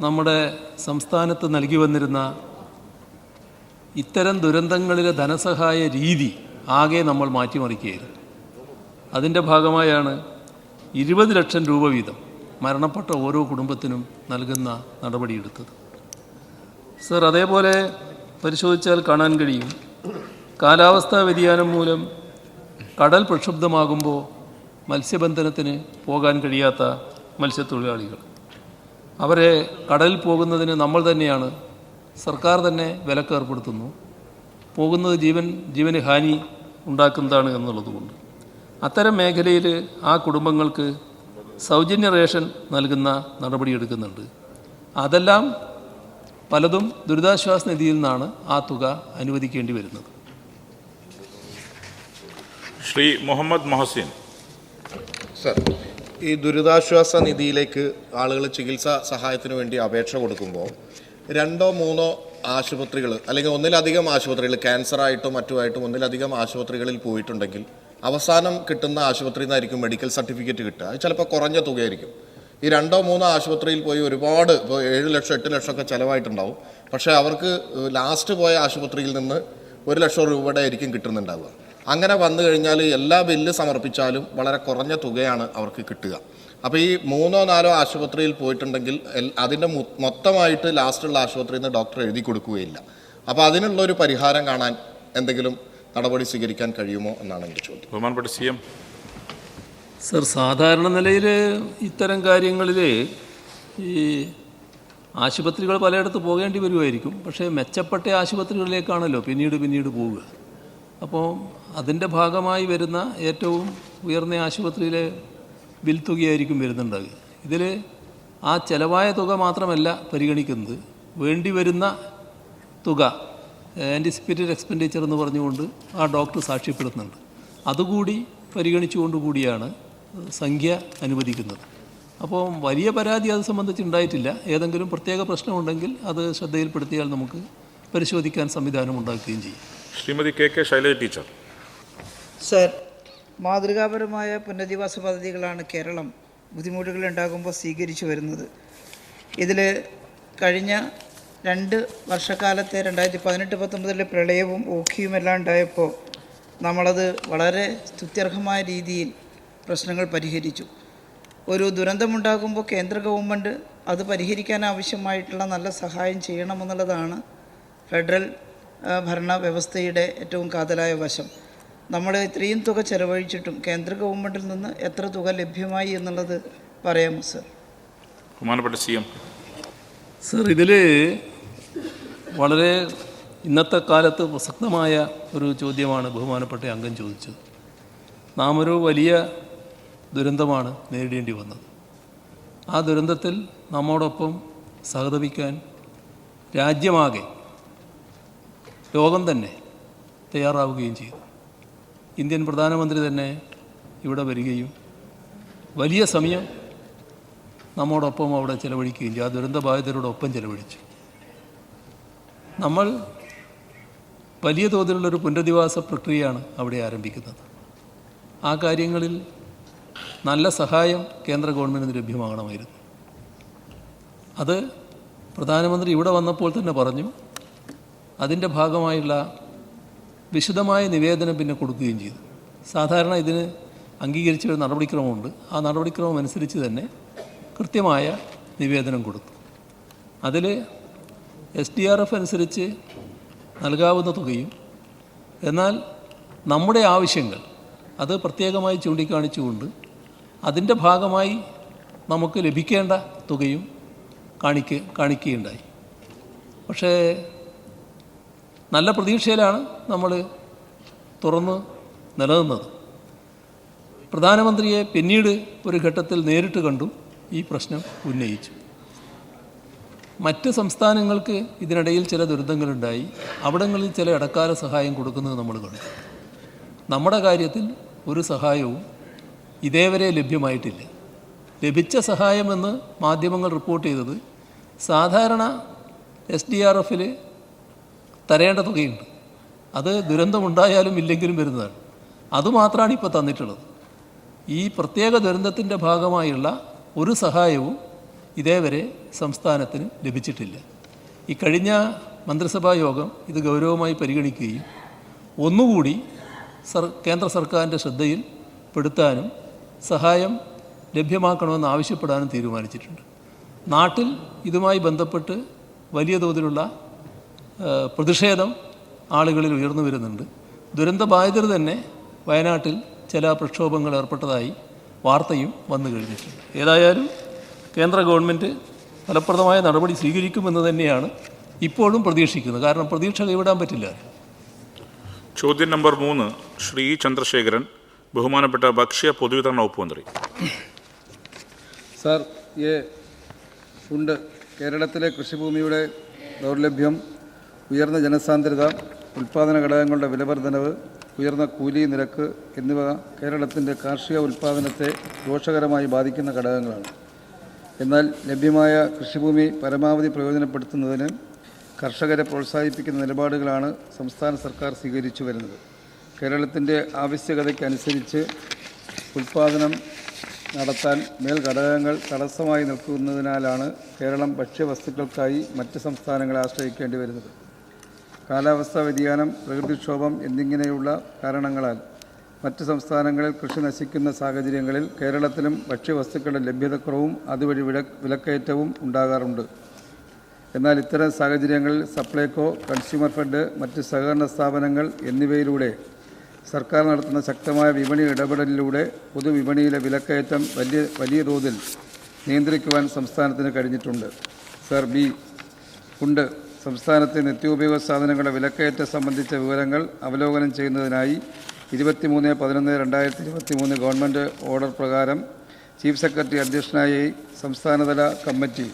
നമ്മുടെ സംസ്ഥാനത്ത് നൽകി വന്നിരുന്ന ഇത്തരം ദുരന്തങ്ങളിലെ ധനസഹായ രീതി ആകെ നമ്മൾ മാറ്റിമറിക്കുകയായിരുന്നു. അതിൻ്റെ ഭാഗമായാണ് 20 ലക്ഷം രൂപ വീതം മരണപ്പെട്ട ഓരോ കുടുംബത്തിനും നൽകുന്ന നടപടിയെടുത്തത്. സർ, അതേപോലെ പരിശോധിച്ചാൽ കാണാൻ കഴിയും, കാലാവസ്ഥാ വ്യതിയാനം മൂലം കടൽ പ്രക്ഷുബ്ധമാകുമ്പോൾ മത്സ്യബന്ധനത്തിന് പോകാൻ കഴിയാത്ത മത്സ്യത്തൊഴിലാളികൾ, അവരെ കടലിൽ പോകുന്നതിന് നമ്മൾ തന്നെയാണ്, സർക്കാർ തന്നെ വിലക്ക് ഏർപ്പെടുത്തുന്നു. പോകുന്നത് ജീവന് ഹാനി ഉണ്ടാക്കുന്നതാണ് എന്നുള്ളതുകൊണ്ട് അത്തരം മേഖലയിൽ ആ കുടുംബങ്ങൾക്ക് സൗജന്യ റേഷൻ നൽകുന്ന നടപടിയെടുക്കുന്നുണ്ട്. അതെല്ലാം പലതും ദുരിതാശ്വാസ നിധിയിൽ നിന്നാണ് ആ തുക അനുവദിക്കേണ്ടി വരുന്നത്. ശ്രീ മുഹമ്മദ് മൊഹസിൻ. സർ, ഈ ദുരിതാശ്വാസ നിധിയിലേക്ക് ആളുകൾ ചികിത്സാ സഹായത്തിന് വേണ്ടി അപേക്ഷ കൊടുക്കുമ്പോൾ 2-3 ആശുപത്രികൾ അല്ലെങ്കിൽ ഒന്നിലധികം ആശുപത്രികൾ, ക്യാൻസറായിട്ടോ മറ്റുമായിട്ടും ഒന്നിലധികം ആശുപത്രികളിൽ പോയിട്ടുണ്ടെങ്കിൽ അവസാനം കിട്ടുന്ന ആശുപത്രിയിൽ നിന്നായിരിക്കും മെഡിക്കൽ സർട്ടിഫിക്കറ്റ് കിട്ടുക. അത് ചിലപ്പോൾ കുറഞ്ഞ തുകയായിരിക്കും. ഈ 2-3 ആശുപത്രിയിൽ പോയി ഒരുപാട്, ഇപ്പോൾ 7 ലക്ഷം 8 ലക്ഷമൊക്കെ ചിലവായിട്ടുണ്ടാവും. പക്ഷേ അവർക്ക് ലാസ്റ്റ് പോയ ആശുപത്രിയിൽ നിന്ന് 1 ലക്ഷം രൂപയുടെ ആയിരിക്കും കിട്ടുന്നുണ്ടാവുക. അങ്ങനെ വന്നു കഴിഞ്ഞാൽ എല്ലാ ബില്ല് സമർപ്പിച്ചാലും വളരെ കുറഞ്ഞ തുകയാണ് അവർക്ക് കിട്ടുക. അപ്പോൾ ഈ 3-4 ആശുപത്രിയിൽ പോയിട്ടുണ്ടെങ്കിൽ അതിൻ്റെ മൊത്തമായിട്ട് ലാസ്റ്റുള്ള ആശുപത്രിയിൽ നിന്ന് ഡോക്ടർ എഴുതി കൊടുക്കുകയില്ല. അപ്പോൾ അതിനുള്ളൊരു പരിഹാരം കാണാൻ എന്തെങ്കിലും നടപടി സ്വീകരിക്കാൻ കഴിയുമോ എന്നാണ് എൻ്റെ ചോദ്യം. ബഹുമാനപ്പെട്ട CM. സർ, സാധാരണ നിലയിൽ ഇത്തരം കാര്യങ്ങളിൽ ഈ ആശുപത്രികൾ പലയിടത്ത് പോകേണ്ടി വരുമായിരിക്കും. പക്ഷേ മെച്ചപ്പെട്ട ആശുപത്രികളിലേക്കാണല്ലോ പിന്നീട് പോവുക. അപ്പോൾ അതിൻ്റെ ഭാഗമായി വരുന്ന ഏറ്റവും ഉയർന്ന ആശുപത്രിയിലെ ബിൽ തുകയായിരിക്കും വരുന്നുണ്ടാകുക. ഇതിൽ ആ ചിലവായ തുക മാത്രമല്ല പരിഗണിക്കുന്നത്, വേണ്ടി വരുന്ന തുക ആൻറ്റിസിപ്പേറ്റഡ് എക്സ്പെൻഡിച്ചർ എന്ന് പറഞ്ഞുകൊണ്ട് ആ ഡോക്ടർ സാക്ഷ്യപ്പെടുത്തുന്നുണ്ട്. അതുകൂടി പരിഗണിച്ചുകൊണ്ടുകൂടിയാണ് സംഖ്യ അനുവദിക്കുന്നത്. അപ്പോൾ വലിയ പരാതി അത് സംബന്ധിച്ചുണ്ടായിട്ടില്ല. ഏതെങ്കിലും പ്രത്യേക പ്രശ്നമുണ്ടെങ്കിൽ അത് ശ്രദ്ധയിൽപ്പെടുത്തിയാൽ നമുക്ക് പരിശോധിക്കാൻ സംവിധാനം ഉണ്ടാക്കുകയും ചെയ്യും. Shrimati K Shailaja teacher. Sir, മാതൃകാപരമായ പുനരധിവാസ പദ്ധതികളാണ് കേരളം ബുദ്ധിമുട്ടുകൾ ഉണ്ടാകുമ്പോൾ സ്വീകരിച്ചു വരുന്നത്. ഇതിൽ കഴിഞ്ഞ 2 വർഷക്കാലത്തെ 2018-19 പ്രളയവും ഓഖിയും എല്ലാം ഉണ്ടായപ്പോൾ നമ്മളത് വളരെ സ്തുത്യർഹമായ രീതിയിൽ പ്രശ്നങ്ങൾ പരിഹരിച്ചു. ഒരു ദുരന്തമുണ്ടാകുമ്പോൾ കേന്ദ്ര ഗവൺമെൻറ് അത് പരിഹരിക്കാൻ ആവശ്യമായിട്ടുള്ള നല്ല സഹായം ചെയ്യണമെന്നുള്ളതാണ് ഫെഡറൽ ഭരണ വ്യവസ്ഥയുടെ ഏറ്റവും കാതലായ വശം. നമ്മൾ ഇത്രയും തുക ചെലവഴിച്ചിട്ടും കേന്ദ്ര ഗവൺമെൻറ്റിൽ നിന്ന് എത്ര തുക ലഭ്യമായി എന്നുള്ളത് പറയാമോ സർ? ബഹുമാനപ്പെട്ട CM. സർ, ഇതിൽ വളരെ ഇന്നത്തെ കാലത്ത് പ്രസക്തമായ ഒരു ചോദ്യമാണ് ബഹുമാനപ്പെട്ട അംഗം ചോദിച്ചത്. നാം ഒരു വലിയ ദുരന്തമാണ് നേരിടേണ്ടി വന്നത്. ആ ദുരന്തത്തിൽ നമ്മോടൊപ്പം സഹതപിക്കാൻ രാജ്യമാകെ, ലോകം തന്നെ തയ്യാറാവുകയും ചെയ്തു. ഇന്ത്യൻ പ്രധാനമന്ത്രി തന്നെ ഇവിടെ വരികയും വലിയ സമയം നമ്മോടൊപ്പം അവിടെ ചെലവഴിക്കുകയും ചെയ്തു. ആ ദുരന്തബാധിതരോടൊപ്പം ചെലവഴിച്ചു. നമ്മൾ വലിയ തോതിലുള്ളൊരു പുനരധിവാസ പ്രക്രിയയാണ് അവിടെ ആരംഭിക്കുന്നത്. ആ കാര്യങ്ങളിൽ നല്ല സഹായം കേന്ദ്ര ഗവൺമെൻറ്റിന് ലഭ്യമാകണമായിരുന്നു. അത് പ്രധാനമന്ത്രി ഇവിടെ വന്നപ്പോൾ തന്നെ പറഞ്ഞു. അതിൻ്റെ ഭാഗമായുള്ള വിശദമായ നിവേദനം പിന്നെ കൊടുക്കുകയും ചെയ്തു. സാധാരണ ഇതിന് അംഗീകരിച്ച ഒരു നടപടിക്രമമുണ്ട്. ആ നടപടിക്രമം അനുസരിച്ച് തന്നെ കൃത്യമായ നിവേദനം കൊടുത്തു. അതിൽ SDRF അനുസരിച്ച് നൽകാവുന്ന തുകയും, എന്നാൽ നമ്മുടെ ആവശ്യങ്ങൾ അത് പ്രത്യേകമായി ചൂണ്ടിക്കാണിച്ചുകൊണ്ട് അതിൻ്റെ ഭാഗമായി നമുക്ക് ലഭിക്കേണ്ട തുകയും കാണിക്കുകയുണ്ടായി. പക്ഷേ നല്ല പ്രതീക്ഷയിലാണ് നമ്മൾ തുറന്ന് നിലനിന്നത്. പ്രധാനമന്ത്രിയെ പിന്നീട് ഒരു ഘട്ടത്തിൽ നേരിട്ട് കണ്ടു ഈ പ്രശ്നം ഉന്നയിച്ചു. മറ്റ് സംസ്ഥാനങ്ങൾക്ക് ഇതിനിടയിൽ ചില ദുരന്തങ്ങളുണ്ടായി. അവിടങ്ങളിൽ ചില ഇടക്കാല സഹായം കൊടുക്കുന്നത് നമ്മൾ കണ്ടു. നമ്മുടെ കാര്യത്തിൽ ഒരു സഹായവും ഇതേവരെ ലഭ്യമായിട്ടില്ല. ലഭിച്ച സഹായമെന്ന് മാധ്യമങ്ങൾ റിപ്പോർട്ട് ചെയ്തത് സാധാരണ SDRFൽ തരേണ്ട തുകയുണ്ട്. അത് ദുരന്തമുണ്ടായാലും ഇല്ലെങ്കിലും വരുന്നതാണ്. അതുമാത്രമാണ് ഇപ്പോൾ തന്നിട്ടുള്ളത്. ഈ പ്രത്യേക ദുരന്തത്തിൻ്റെ ഭാഗമായുള്ള ഒരു സഹായവും ഇതേവരെ സംസ്ഥാനത്തിന് ലഭിച്ചിട്ടില്ല. ഈ കഴിഞ്ഞ മന്ത്രിസഭാ യോഗം ഇത് ഗൗരവമായി പരിഗണിക്കുകയും ഒന്നുകൂടി കേന്ദ്ര സർക്കാരിൻ്റെ ശ്രദ്ധയിൽ പെടുത്താനും സഹായം ലഭ്യമാക്കണമെന്ന് ആവശ്യപ്പെടാനും തീരുമാനിച്ചിട്ടുണ്ട്. നാട്ടിൽ ഇതുമായി ബന്ധപ്പെട്ട് വലിയ തോതിലുള്ള പ്രതിഷേധം ആളുകളിൽ ഉയർന്നു വരുന്നുണ്ട്. ദുരന്തബാധിതർ തന്നെ വയനാട്ടിൽ ചില പ്രക്ഷോഭങ്ങൾ ഏർപ്പെട്ടതായി വാർത്തയും വന്നു കഴിഞ്ഞിട്ടുണ്ട്. ഏതായാലും കേന്ദ്ര ഗവൺമെൻറ് ഫലപ്രദമായ നടപടി സ്വീകരിക്കുമെന്ന് തന്നെയാണ് ഇപ്പോഴും പ്രതീക്ഷിക്കുന്നത്. കാരണം പ്രതീക്ഷ കൈവിടാൻ പറ്റില്ല. ചോദ്യം നമ്പർ 3 ശ്രീ ചന്ദ്രശേഖരൻ, ബഹുമാനപ്പെട്ട ഭക്ഷ്യ പൊതുവിതരണ വകുപ്പ് മന്ത്രി. സർ, ഉണ്ട് കേരളത്തിലെ കൃഷിഭൂമിയുടെ ദൗർലഭ്യം, ഉയർന്ന ജനസാന്ദ്രത, ഉൽപ്പാദന ഘടകങ്ങളുടെ വിലവർധനവ്, ഉയർന്ന കൂലി നിരക്ക് എന്നിവ കേരളത്തിൻ്റെ കാർഷിക ഉൽപ്പാദനത്തെ ദോഷകരമായി ബാധിക്കുന്ന ഘടകങ്ങളാണ്. എന്നാൽ ലഭ്യമായ കൃഷിഭൂമി പരമാവധി പ്രയോജനപ്പെടുത്തുന്നതിന് കർഷകരെ പ്രോത്സാഹിപ്പിക്കുന്ന നിലപാടുകളാണ് സംസ്ഥാന സർക്കാർ സ്വീകരിച്ചു വരുന്നത്. കേരളത്തിൻ്റെ ആവശ്യകതയ്ക്കനുസരിച്ച് ഉൽപ്പാദനം നടത്താൻ മേൽ ഘടകങ്ങൾ തടസ്സമായി നിൽക്കുന്നതിനാലാണ് കേരളം ഭക്ഷ്യവസ്തുക്കൾക്കായി മറ്റ് സംസ്ഥാനങ്ങളെ ആശ്രയിക്കേണ്ടി വരുന്നത്. കാലാവസ്ഥാ വ്യതിയാനം, പ്രകൃതിക്ഷോഭം എന്നിങ്ങനെയുള്ള കാരണങ്ങളാൽ മറ്റ് സംസ്ഥാനങ്ങളിൽ കൃഷി നശിക്കുന്ന സാഹചര്യങ്ങളിൽ കേരളത്തിലും ഭക്ഷ്യവസ്തുക്കളുടെ ലഭ്യതക്കുറവും അതുവഴി വിലക്കയറ്റവും ഉണ്ടാകാറുണ്ട്. എന്നാൽ ഇത്തരം സാഹചര്യങ്ങളിൽ സപ്ലൈകോ, കൺസ്യൂമർ ഫെഡ്, മറ്റ് സഹകരണ സ്ഥാപനങ്ങൾ എന്നിവയിലൂടെ സർക്കാർ നടത്തുന്ന ശക്തമായ വിപണി ഇടപെടലിലൂടെ പൊതുവിപണിയിലെ വിലക്കയറ്റം വലിയ തോതിൽ നിയന്ത്രിക്കുവാൻ സംസ്ഥാനത്തിന് കഴിഞ്ഞിട്ടുണ്ട്. സർ, ഉണ്ട് സംസ്ഥാനത്തെ നിത്യോപയോഗ സാധനങ്ങളുടെ വിലക്കയറ്റം സംബന്ധിച്ച വിവരങ്ങൾ അവലോകനം ചെയ്യുന്നതിനായി 23/11/2023 ഗവൺമെൻറ് ഓർഡർ പ്രകാരം ചീഫ് സെക്രട്ടറി അധ്യക്ഷനായി സംസ്ഥാനതല കമ്മിറ്റി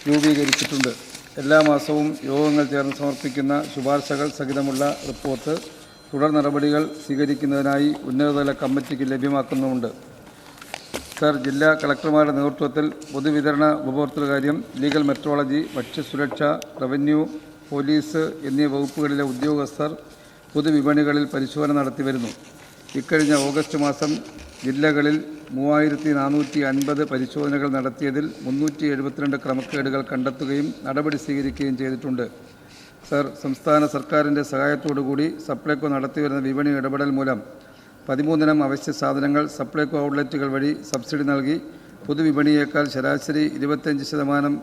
രൂപീകരിച്ചിട്ടുണ്ട്. എല്ലാ മാസവും യോഗങ്ങൾ ചേർന്ന് സമർപ്പിക്കുന്ന ശുപാർശകൾ സഹിതമുള്ള റിപ്പോർട്ട് തുടർ നടപടികൾ സ്വീകരിക്കുന്നതിനായി ഉന്നതതല കമ്മിറ്റിക്ക് ലഭ്യമാക്കുന്നുമുണ്ട്. സർ, ജില്ലാ കളക്ടർമാരുടെ നേതൃത്വത്തിൽ പൊതുവിതരണ ഉപഭോക്തൃകാര്യം, ലീഗൽ മെട്രോളജി, ഭക്ഷ്യസുരക്ഷ, റവന്യൂ, പോലീസ് എന്നീ വകുപ്പുകളിലെ ഉദ്യോഗസ്ഥർ പൊതുവിപണികളിൽ പരിശോധന നടത്തിവരുന്നു. ഇക്കഴിഞ്ഞ ഓഗസ്റ്റ് മാസം ജില്ലകളിൽ 3450 പരിശോധനകൾ നടത്തിയതിൽ 372 ക്രമക്കേടുകൾ കണ്ടെത്തുകയും നടപടി സ്വീകരിക്കുകയും ചെയ്തിട്ടുണ്ട്. സർ, സംസ്ഥാന സർക്കാരിൻ്റെ സഹായത്തോടുകൂടി സപ്ലൈകോ നടത്തിവരുന്ന വിപണി ഇടപെടൽ മൂലം 13 അവശ്യ സാധനങ്ങൾ സപ്ലൈകോ ഔട്ട്ലെറ്റുകൾ വഴി സബ്സിഡി നൽകി പൊതുവിപണിയേക്കാൾ ശരാശരി 25%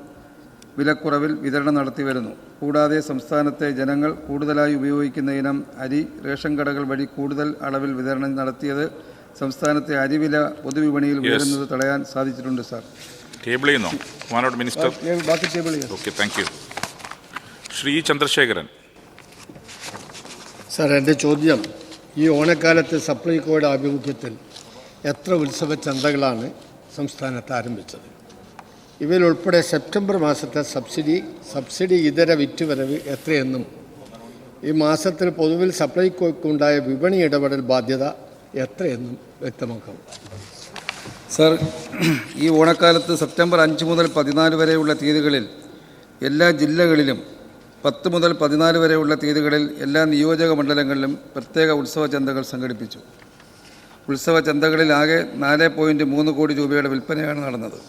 വിലക്കുറവിൽ വിതരണം നടത്തിവരുന്നു. കൂടാതെ സംസ്ഥാനത്തെ ജനങ്ങൾ കൂടുതലായി ഉപയോഗിക്കുന്ന ഇനം അരി റേഷൻ കടകൾ വഴി കൂടുതൽ അളവിൽ വിതരണം നടത്തിയത് സംസ്ഥാനത്തെ അരിവില പൊതുവിപണിയിൽ ഉയരുന്നത് തടയാൻ സാധിച്ചിട്ടുണ്ട്. സാർ, ടേബിൾ ചെയ്യുന്നോ മിനിസ്റ്റർ? ബാക്കി ടേബിൾ ചെയ്യാം. Okay, thank you. Shri Chandrasekharan. Sir, എൻ്റെ ചോദ്യം, ഈ ഓണക്കാലത്ത് സപ്ലൈകോയുടെ ആഭിമുഖ്യത്തിൽ എത്ര ഉത്സവ ചന്തകളാണ് സംസ്ഥാനത്ത് ആരംഭിച്ചത്? ഇവയിലുൾപ്പെടെ സെപ്റ്റംബർ മാസത്തെ സബ്സിഡി ഇതര വിറ്റുവരവ് എത്രയെന്നും ഈ മാസത്തിൽ പൊതുവിൽ സപ്ലൈകോയ്ക്കുണ്ടായ വിപണി ഇടപെടൽ ബാധ്യത എത്രയെന്നും വ്യക്തമാക്കാം. സർ, ഈ ഓണക്കാലത്ത് സെപ്റ്റംബർ 5 മുതൽ 14 വരെയുള്ള തീയതികളിൽ എല്ലാ ജില്ലകളിലും 10 മുതൽ 14 വരെയുള്ള തീയതികളിൽ എല്ലാ നിയോജക മണ്ഡലങ്ങളിലും പ്രത്യേക ഉത്സവ ചന്തകൾ സംഘടിപ്പിച്ചു. ഉത്സവ ചന്തകളിൽ ആകെ 4.3 കോടി രൂപയുടെ വിൽപ്പനയാണ് നടന്നത്.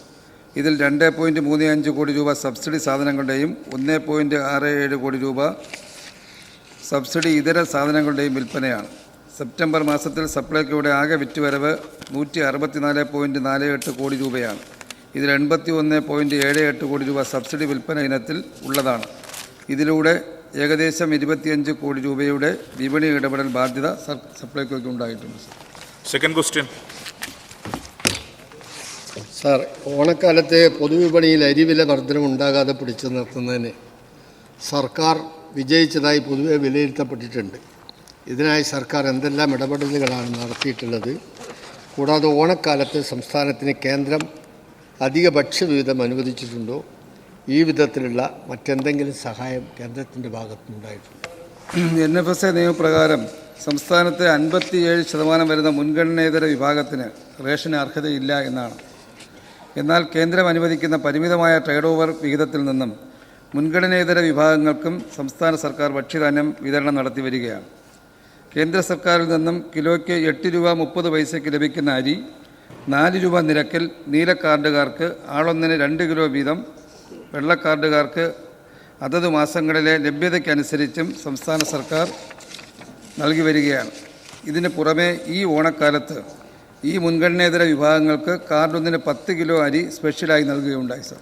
ഇതിൽ 2.35 കോടി രൂപ സബ്സിഡി സാധനങ്ങളുടെയും 1.67 കോടി രൂപ സബ്സിഡി ഇതര സാധനങ്ങളുടെയും വിൽപ്പനയാണ്. സെപ്റ്റംബർ മാസത്തിൽ സപ്ലൈകോയുടെ ആകെ വിറ്റുവരവ് 164.48 കോടി രൂപയാണ്. ഇതിൽ 81.78 കോടി രൂപ സബ്സിഡി വിൽപ്പന ഇനത്തിൽ ഉള്ളതാണ്. ഇതിലൂടെ ഏകദേശം 25 കോടി രൂപയുടെ വിപണി ഇടപെടൽ ബാധ്യത സപ്ലൈകോയ്ക്ക് ഉണ്ടായിട്ടുണ്ട്. Second question. സാർ, ഓണക്കാലത്തെ പൊതുവിപണിയിൽ അരിവില വർധനമുണ്ടാകാതെ പിടിച്ചു നിർത്തുന്നതിന് സർക്കാർ വിജയിച്ചതായി പൊതുവെ വിലയിരുത്തപ്പെട്ടിട്ടുണ്ട്. ഇതിനായി സർക്കാർ എന്തെല്ലാം ഇടപെടലുകളാണ് നടത്തിയിട്ടുള്ളത്? കൂടാതെ ഓണക്കാലത്ത് സംസ്ഥാനത്തിന് കേന്ദ്രം അധിക ഭക്ഷ്യവിഹിതം അനുവദിച്ചിട്ടുണ്ടോ? ഈ വിധത്തിലുള്ള മറ്റെന്തെങ്കിലും സഹായം കേന്ദ്രത്തിൻ്റെ ഭാഗത്തുനിന്നുണ്ടായിട്ടുണ്ടോ? NFSA നിയമപ്രകാരം സംസ്ഥാനത്തെ 57% വരുന്ന മുൻഗണനേതര വിഭാഗത്തിന് റേഷന് അർഹതയില്ല എന്നാണ്. എന്നാൽ കേന്ദ്രം അനുവദിക്കുന്ന പരിമിതമായ ട്രേഡ് ഓവർ വിഹിതത്തിൽ നിന്നും മുൻഗണനേതര വിഭാഗങ്ങൾക്കും സംസ്ഥാന സർക്കാർ ഭക്ഷ്യധാന്യം വിതരണം നടത്തി വരികയാണ്. കേന്ദ്ര സർക്കാരിൽ നിന്നും കിലോയ്ക്ക് 8 രൂപ 30 പൈസയ്ക്ക് ലഭിക്കുന്ന അരി 4 രൂപ നിരക്കിൽ നീല കാർഡുകാർക്ക് ആളൊന്നിന് 2 കിലോ വീതം, വെള്ളക്കാർഡുകാർക്ക് അതത് മാസങ്ങളിലെ ലഭ്യതയ്ക്കനുസരിച്ചും സംസ്ഥാന സർക്കാർ നൽകി വരികയാണ്. ഇതിന് പുറമെ ഈ ഓണക്കാലത്ത് ഈ മുൻഗണനേതര വിഭാഗങ്ങൾക്ക് കാർഡൊന്നിന് 10 കിലോ അരി സ്പെഷ്യലായി നൽകുകയുണ്ടായി. സർ,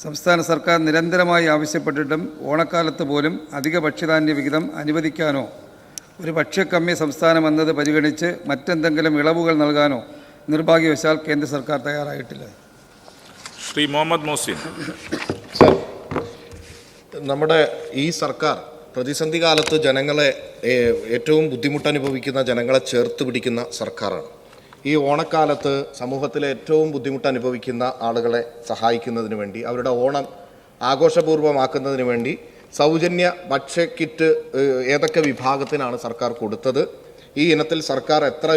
സംസ്ഥാന സർക്കാർ നിരന്തരമായി ആവശ്യപ്പെട്ടിട്ടും ഓണക്കാലത്ത് പോലും അധിക ഭക്ഷ്യധാന്യ വിഹിതം അനുവദിക്കാനോ ഒരു ഭക്ഷ്യക്കമ്മി സംസ്ഥാനം എന്നത് പരിഗണിച്ച് മറ്റെന്തെങ്കിലും ഇളവുകൾ നൽകാനോ നിർഭാഗ്യവശാൽ കേന്ദ്ര സർക്കാർ തയ്യാറായിട്ടില്ല. ശ്രീ മുഹമ്മദ് മോസിൻ. സർ, നമ്മുടെ ഈ സർക്കാർ പ്രതിസന്ധി കാലത്ത് ജനങ്ങളെ ഏറ്റവും ബുദ്ധിമുട്ടനുഭവിക്കുന്ന ജനങ്ങളെ ചേർത്ത് പിടിക്കുന്ന സർക്കാരാണ്. ഈ ഓണക്കാലത്ത് സമൂഹത്തിലെ ഏറ്റവും ബുദ്ധിമുട്ടനുഭവിക്കുന്ന ആളുകളെ സഹായിക്കുന്നതിന് വേണ്ടി, അവരുടെ ഓണം ആഘോഷപൂർവ്വമാക്കുന്നതിന് വേണ്ടി സൗജന്യ ഭക്ഷ്യ കിറ്റ് ഏതൊക്കെ വിഭാഗത്തിനാണ് സർക്കാർ കൊടുത്തത്? ഈ ഇനത്തിൽ സർക്കാരിന് എത്ര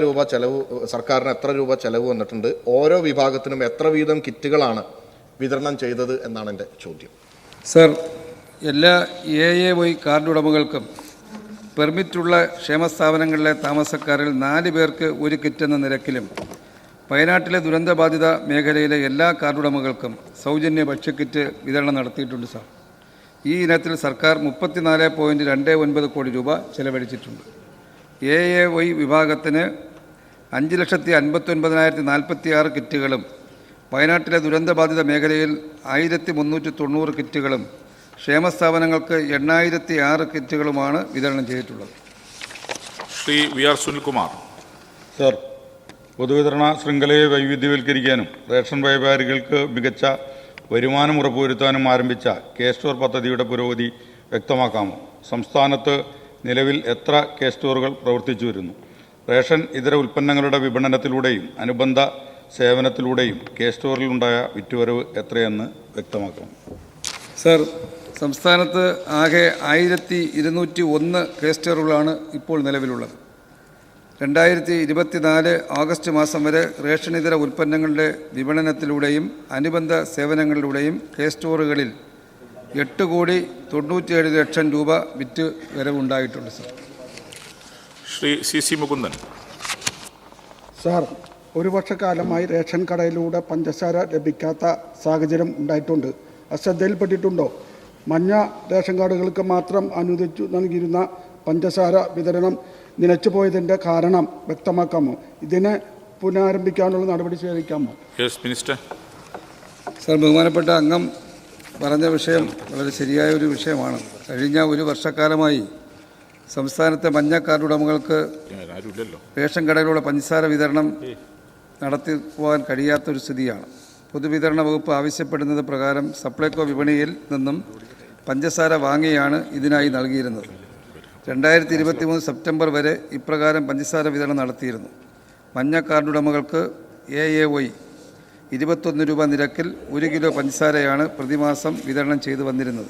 രൂപ ചെലവ് വന്നിട്ടുണ്ട്? ഓരോ വിഭാഗത്തിനും എത്ര വീതം കിറ്റുകളാണ് വിതരണം ചെയ്തത് എന്നാണ് എൻ്റെ ചോദ്യം. സർ, എല്ലാ AAY കാർഡ് ഉടമകൾക്കും പെർമിറ്റുള്ള ക്ഷേമസ്ഥാപനങ്ങളിലെ താമസക്കാരിൽ 4 പേർക്ക് ഒരു കിറ്റ് എന്ന നിരക്കിലും വയനാട്ടിലെ ദുരന്തബാധിത മേഖലയിലെ എല്ലാ കാർഡ് ഉടമകൾക്കും സൗജന്യ ഭക്ഷ്യക്കിറ്റ് വിതരണം നടത്തിയിട്ടുണ്ട്. സാർ, ഈ ഇനത്തിൽ സർക്കാർ 34.29 കോടി രൂപ ചെലവഴിച്ചിട്ടുണ്ട്. AAY വിഭാഗത്തിന് 5,59,046 കിറ്റുകളും വയനാട്ടിലെ ദുരന്തബാധിത മേഖലയിൽ 1,390 കിറ്റുകളും ക്ഷേമസ്ഥാപനങ്ങൾക്ക് 8,006 കിറ്റുകളുമാണ് വിതരണം ചെയ്തിട്ടുള്ളത്. ശ്രീ VR സുനിൽകുമാർ. സർ, പൊതുവിതരണ ശൃംഖലയെ വൈവിധ്യവൽക്കരിക്കാനും റേഷൻ വ്യാപാരികൾക്ക് മികച്ച വരുമാനം ഉറപ്പുവരുത്താനും ആരംഭിച്ച കെ സ്റ്റോർ പദ്ധതിയുടെ പുരോഗതി വ്യക്തമാക്കാമോ? സംസ്ഥാനത്ത് നിലവിൽ എത്ര കെ സ്റ്റോറുകൾ പ്രവർത്തിച്ചു വരുന്നു? റേഷൻ ഇതര ഉൽപ്പന്നങ്ങളുടെ വിപണനത്തിലൂടെയും അനുബന്ധ സേവനത്തിലൂടെയും കെ സ്റ്റോറിലുണ്ടായ വിറ്റുവരവ് എത്രയെന്ന് വ്യക്തമാക്കണം. സർ, സംസ്ഥാനത്ത് ആകെ 1,201 കെ സ്റ്റോറുകളാണ് ഇപ്പോൾ നിലവിലുള്ളത്. 2024 ഓഗസ്റ്റ് മാസം വരെ റേഷൻ ഇതര ഉൽപ്പന്നങ്ങളുടെ വിപണനത്തിലൂടെയും അനുബന്ധ സേവനങ്ങളിലൂടെയും കെ സ്റ്റോറുകളിൽ 8,97,00,000 രൂപ വിറ്റ് വരവുണ്ടായിട്ടുണ്ട് sir. Shri CC Mukundan. Sir, ഒരു വർഷക്കാലമായി റേഷൻ കടയിലൂടെ പഞ്ചസാര ലഭിക്കാത്ത സാഹചര്യം ഉണ്ടായിട്ടുണ്ട്. അശ്രദ്ധയിൽപ്പെട്ടിട്ടുണ്ടോ? മഞ്ഞ റേഷൻ കാർഡുകൾക്ക് മാത്രം അനുവദിച്ചു നൽകിയിരുന്ന പഞ്ചസാര വിതരണം നിലച്ചുപോയതിൻ്റെ കാരണം വ്യക്തമാക്കാമോ? ഇതിനെ പുനരാരംഭിക്കാനുള്ള നടപടി സ്വീകരിക്കാമോ? Yes minister. സർ, ബഹുമാനപ്പെട്ട അംഗം പറഞ്ഞ വിഷയം വളരെ ശരിയായ ഒരു വിഷയമാണ്. കഴിഞ്ഞ ഒരു വർഷക്കാലമായി സംസ്ഥാനത്തെ മഞ്ഞ കാർഡ് ഉടമകൾക്ക് റേഷൻ കടയിലൂടെ പഞ്ചസാര വിതരണം നടത്തി പോകാൻ കഴിയാത്തൊരു സ്ഥിതിയാണ്. പൊതുവിതരണ വകുപ്പ് ആവശ്യപ്പെടുന്നത് പ്രകാരം സപ്ലൈകോ വിപണിയിൽ നിന്നും പഞ്ചസാര വാങ്ങിയാണ് ഇതിനായി നൽകിയിരുന്നത്. 2023 സെപ്റ്റംബർ വരെ ഇപ്രകാരം പഞ്ചസാര വിതരണം നടത്തിയിരുന്നു. മഞ്ഞ കാർഡ് ഉടമകൾക്ക് AAY 21 രൂപ നിരക്കിൽ 1 കിലോ പഞ്ചസാരയാണ് പ്രതിമാസം വിതരണം ചെയ്തു വന്നിരുന്നത്.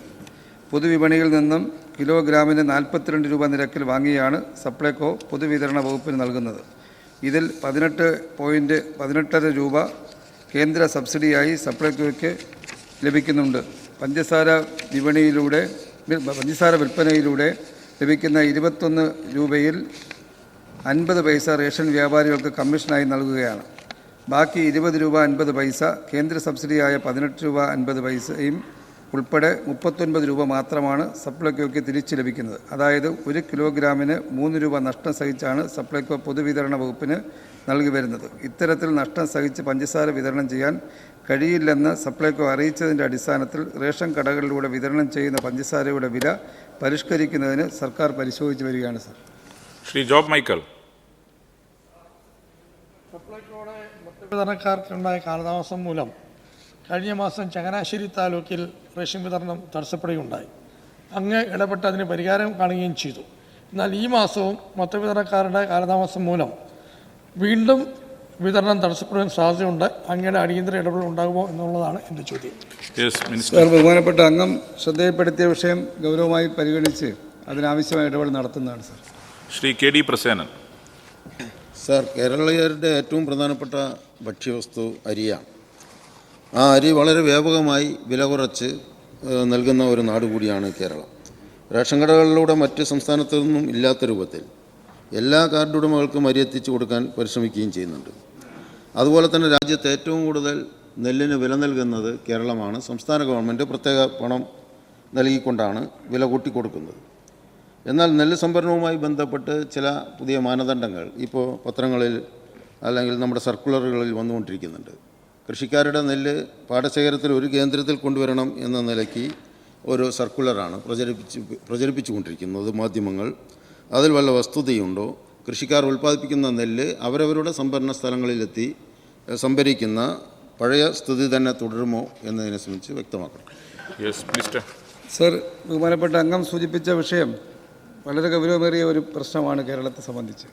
പൊതുവിപണിയിൽ നിന്നും കിലോഗ്രാമിന് 42 രൂപ നിരക്കിൽ വാങ്ങിയാണ് സപ്ലൈകോ പൊതുവിതരണ വകുപ്പിന് നൽകുന്നത്. ഇതിൽ 18.18 രൂപ കേന്ദ്ര സബ്സിഡിയായി സപ്ലൈകോയ്ക്ക് ലഭിക്കുന്നുണ്ട്. പഞ്ചസാര വിൽപ്പനയിലൂടെ ലഭിക്കുന്ന 21 രൂപയിൽ 50 പൈസ റേഷൻ വ്യാപാരികൾക്ക് കമ്മീഷനായി നൽകുകയാണ്. ബാക്കി 20 രൂപ 50 പൈസ കേന്ദ്ര സബ്സിഡിയായ 18 രൂപ 50 പൈസയും ഉൾപ്പെടെ 39 രൂപ മാത്രമാണ് സപ്ലൈകോയ്ക്ക് തിരിച്ചു ലഭിക്കുന്നത്. അതായത് 1 കിലോഗ്രാമിന് 3 രൂപ നഷ്ടം സഹിച്ചാണ് സപ്ലൈകോ പൊതുവിതരണ വകുപ്പിന് നൽകി വരുന്നത്. ഇത്തരത്തിൽ നഷ്ടം സഹിച്ച് പഞ്ചസാര വിതരണം ചെയ്യാൻ കഴിയില്ലെന്ന് സപ്ലൈകോ അറിയിച്ചതിൻ്റെ അടിസ്ഥാനത്തിൽ റേഷൻ കടകളിലൂടെ വിതരണം ചെയ്യുന്ന പഞ്ചസാരയുടെ വില പരിഷ്കരിക്കുന്നതിന് സർക്കാർ പരിശോധിച്ച് വരികയാണ് സർ. ശ്രീ ജോബ് മൈക്കൽ. സപ്ലൈകോയുടെ വിതരണക്കാർക്കുണ്ടായ കാലതാമസം മൂലം കഴിഞ്ഞ മാസം ചങ്ങനാശ്ശേരി താലൂക്കിൽ റേഷൻ വിതരണം തടസ്സപ്പെടുകയുണ്ടായി. അങ്ങ് ഇടപെട്ട് അതിന് പരിഹാരം കാണുകയും ചെയ്തു. എന്നാൽ ഈ മാസവും മൊത്തവിതരണക്കാരുടെ കാലതാമസം മൂലം വീണ്ടും വിതരണം തടസ്സപ്പെടാൻ സാധ്യതയുണ്ട്. അങ്ങയുടെ അടിയന്തര ഇടപെടൽ ഉണ്ടാകുമോ എന്നുള്ളതാണ് എൻ്റെ ചോദ്യം. സർ, ബഹുമാനപ്പെട്ട അംഗം ശ്രദ്ധയിൽപ്പെടുത്തിയ വിഷയം ഗൗരവമായി പരിഗണിച്ച് അതിനാവശ്യമായ ഇടപെടൽ നടത്തുന്നതാണ് sir. Shri KD Prasenan. Sir, കേരളീയരുടെ ഏറ്റവും പ്രധാനപ്പെട്ട ഭക്ഷ്യവസ്തു അരിയാണ്. ആ അരി വളരെ വ്യാപകമായി വില കുറച്ച് നൽകുന്ന ഒരു നാട് കൂടിയാണ് കേരളം. റേഷൻ കടകളിലൂടെ മറ്റ് സംസ്ഥാനത്തു നിന്നും ഇല്ലാത്ത രൂപത്തിൽ എല്ലാ കാർഡ് ഉടമകൾക്കും അരി എത്തിച്ചു കൊടുക്കാൻ പരിശ്രമിക്കുകയും ചെയ്യുന്നുണ്ട്. അതുപോലെ തന്നെ രാജ്യത്ത് ഏറ്റവും കൂടുതൽ നെല്ലിന് വില നൽകുന്നത് കേരളമാണ്. സംസ്ഥാന ഗവൺമെൻറ് പ്രത്യേക പണം നൽകിക്കൊണ്ടാണ് വില കൂട്ടിക്കൊടുക്കുന്നത്. എന്നാൽ നെല്ല് സംഭരണവുമായി ബന്ധപ്പെട്ട് ചില പുതിയ മാനദണ്ഡങ്ങൾ ഇപ്പോൾ പത്രങ്ങളിൽ അല്ലെങ്കിൽ നമ്മുടെ സർക്കുലറുകളിൽ വന്നുകൊണ്ടിരിക്കുന്നുണ്ട്. കൃഷിക്കാരുടെ നെല്ല് പാടശേഖരത്തിൽ ഒരു കേന്ദ്രത്തിൽ കൊണ്ടുവരണം എന്ന നിലയ്ക്ക് ഒരു സർക്കുലറാണ് പ്രചരിപ്പിച്ചുകൊണ്ടിരിക്കുന്നത് മാധ്യമങ്ങൾ. അതിൽ വല്ല വസ്തുതയുണ്ടോ? കൃഷിക്കാർ ഉൽപ്പാദിപ്പിക്കുന്ന നെല്ല് അവരവരുടെ സംഭരണ സ്ഥലങ്ങളിലെത്തി സംഭരിക്കുന്ന പഴയ സ്ഥിതി തന്നെ തുടരുമോ എന്നതിനെ സംബന്ധിച്ച് വ്യക്തമാക്കണം. സർ, ബഹുമാനപ്പെട്ട അംഗം സൂചിപ്പിച്ച വിഷയം വളരെ ഗൗരവമേറിയ ഒരു പ്രശ്നമാണ് കേരളത്തെ സംബന്ധിച്ച്.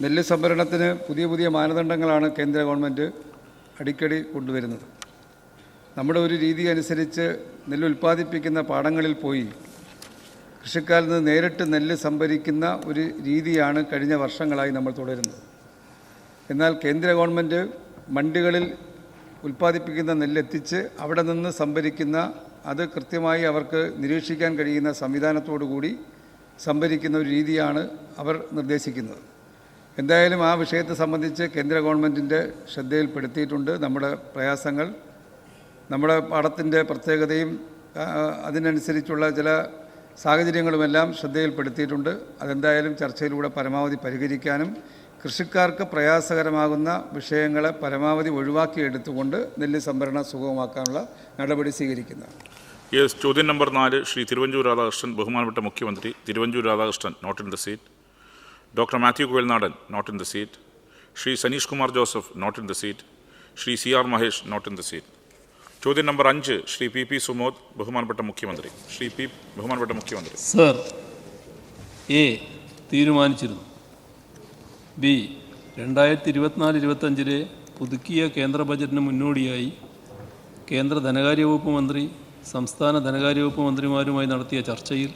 നെല്ല് സംഭരണത്തിന് പുതിയ മാനദണ്ഡങ്ങളാണ് കേന്ദ്ര ഗവൺമെൻറ് അടിക്കടി കൊണ്ടുവരുന്നത്. നമ്മുടെ ഒരു രീതി അനുസരിച്ച് നെല്ല് ഉൽപ്പാദിപ്പിക്കുന്ന പാടങ്ങളിൽ പോയി കൃഷിക്കാരിൽ നിന്ന് നേരിട്ട് നെല്ല് സംഭരിക്കുന്ന ഒരു രീതിയാണ് കഴിഞ്ഞ വർഷങ്ങളായി നമ്മൾ തുടരുന്നത്. എന്നാൽ കേന്ദ്ര ഗവൺമെൻറ് മണ്ടികളിൽ ഉൽപ്പാദിപ്പിക്കുന്ന നെല്ലെത്തിച്ച് അവിടെ നിന്ന് സംഭരിക്കുന്ന അത് കൃത്യമായി അവർക്ക് നിരീക്ഷിക്കാൻ കഴിയുന്ന സംവിധാനത്തോടു കൂടി സംഭരിക്കുന്ന ഒരു രീതിയാണ് അവർ നിർദ്ദേശിക്കുന്നത്. എന്തായാലും ആ വിഷയത്തെ സംബന്ധിച്ച് കേന്ദ്ര ഗവൺമെൻറ്റിൻ്റെ ശ്രദ്ധയിൽപ്പെടുത്തിയിട്ടുണ്ട്. നമ്മുടെ പ്രയാസങ്ങൾ, നമ്മുടെ പാടത്തിൻ്റെ പ്രത്യേകതയും അതിനനുസരിച്ചുള്ള ചില സാഹചര്യങ്ങളുമെല്ലാം ശ്രദ്ധയിൽപ്പെടുത്തിയിട്ടുണ്ട്. അതെന്തായാലും ചർച്ചയിലൂടെ പരമാവധി പരിഹരിക്കാനും കൃഷിക്കാർക്ക് പ്രയാസകരമാകുന്ന വിഷയങ്ങളെ പരമാവധി ഒഴിവാക്കിയെടുത്തുകൊണ്ട് നെല്ല് സംഭരണം സുഗമമാക്കാനുള്ള നടപടി സ്വീകരിക്കുന്നതാണ്. ചോദ്യം നമ്പർ 4 ശ്രീ തിരുവഞ്ചൂർ രാധാകൃഷ്ണൻ. ബഹുമാനപ്പെട്ട മുഖ്യമന്ത്രി Thiruvanchoor Radhakrishnan not in the seat. Doctor Mathew Kuzhalnadan not in the seat. Shri Sanish Kumar Joseph not in the seat. Shri CR Mahesh not in the seat. ചോദ്യം നമ്പർ 5 ശ്രീ PP സുമോദ്. ബഹുമാനപ്പെട്ട മുഖ്യമന്ത്രി. ബഹുമാനപ്പെട്ട മുഖ്യമന്ത്രി. സർ, A തീരുമാനിച്ചിരുന്നു. B 2024-25 പുതുക്കിയ കേന്ദ്ര ബജറ്റിന് മുന്നോടിയായി കേന്ദ്ര ധനകാര്യ വകുപ്പ് മന്ത്രി സംസ്ഥാന ധനകാര്യ വകുപ്പ് മന്ത്രിമാരുമായി നടത്തിയ ചർച്ചയിൽ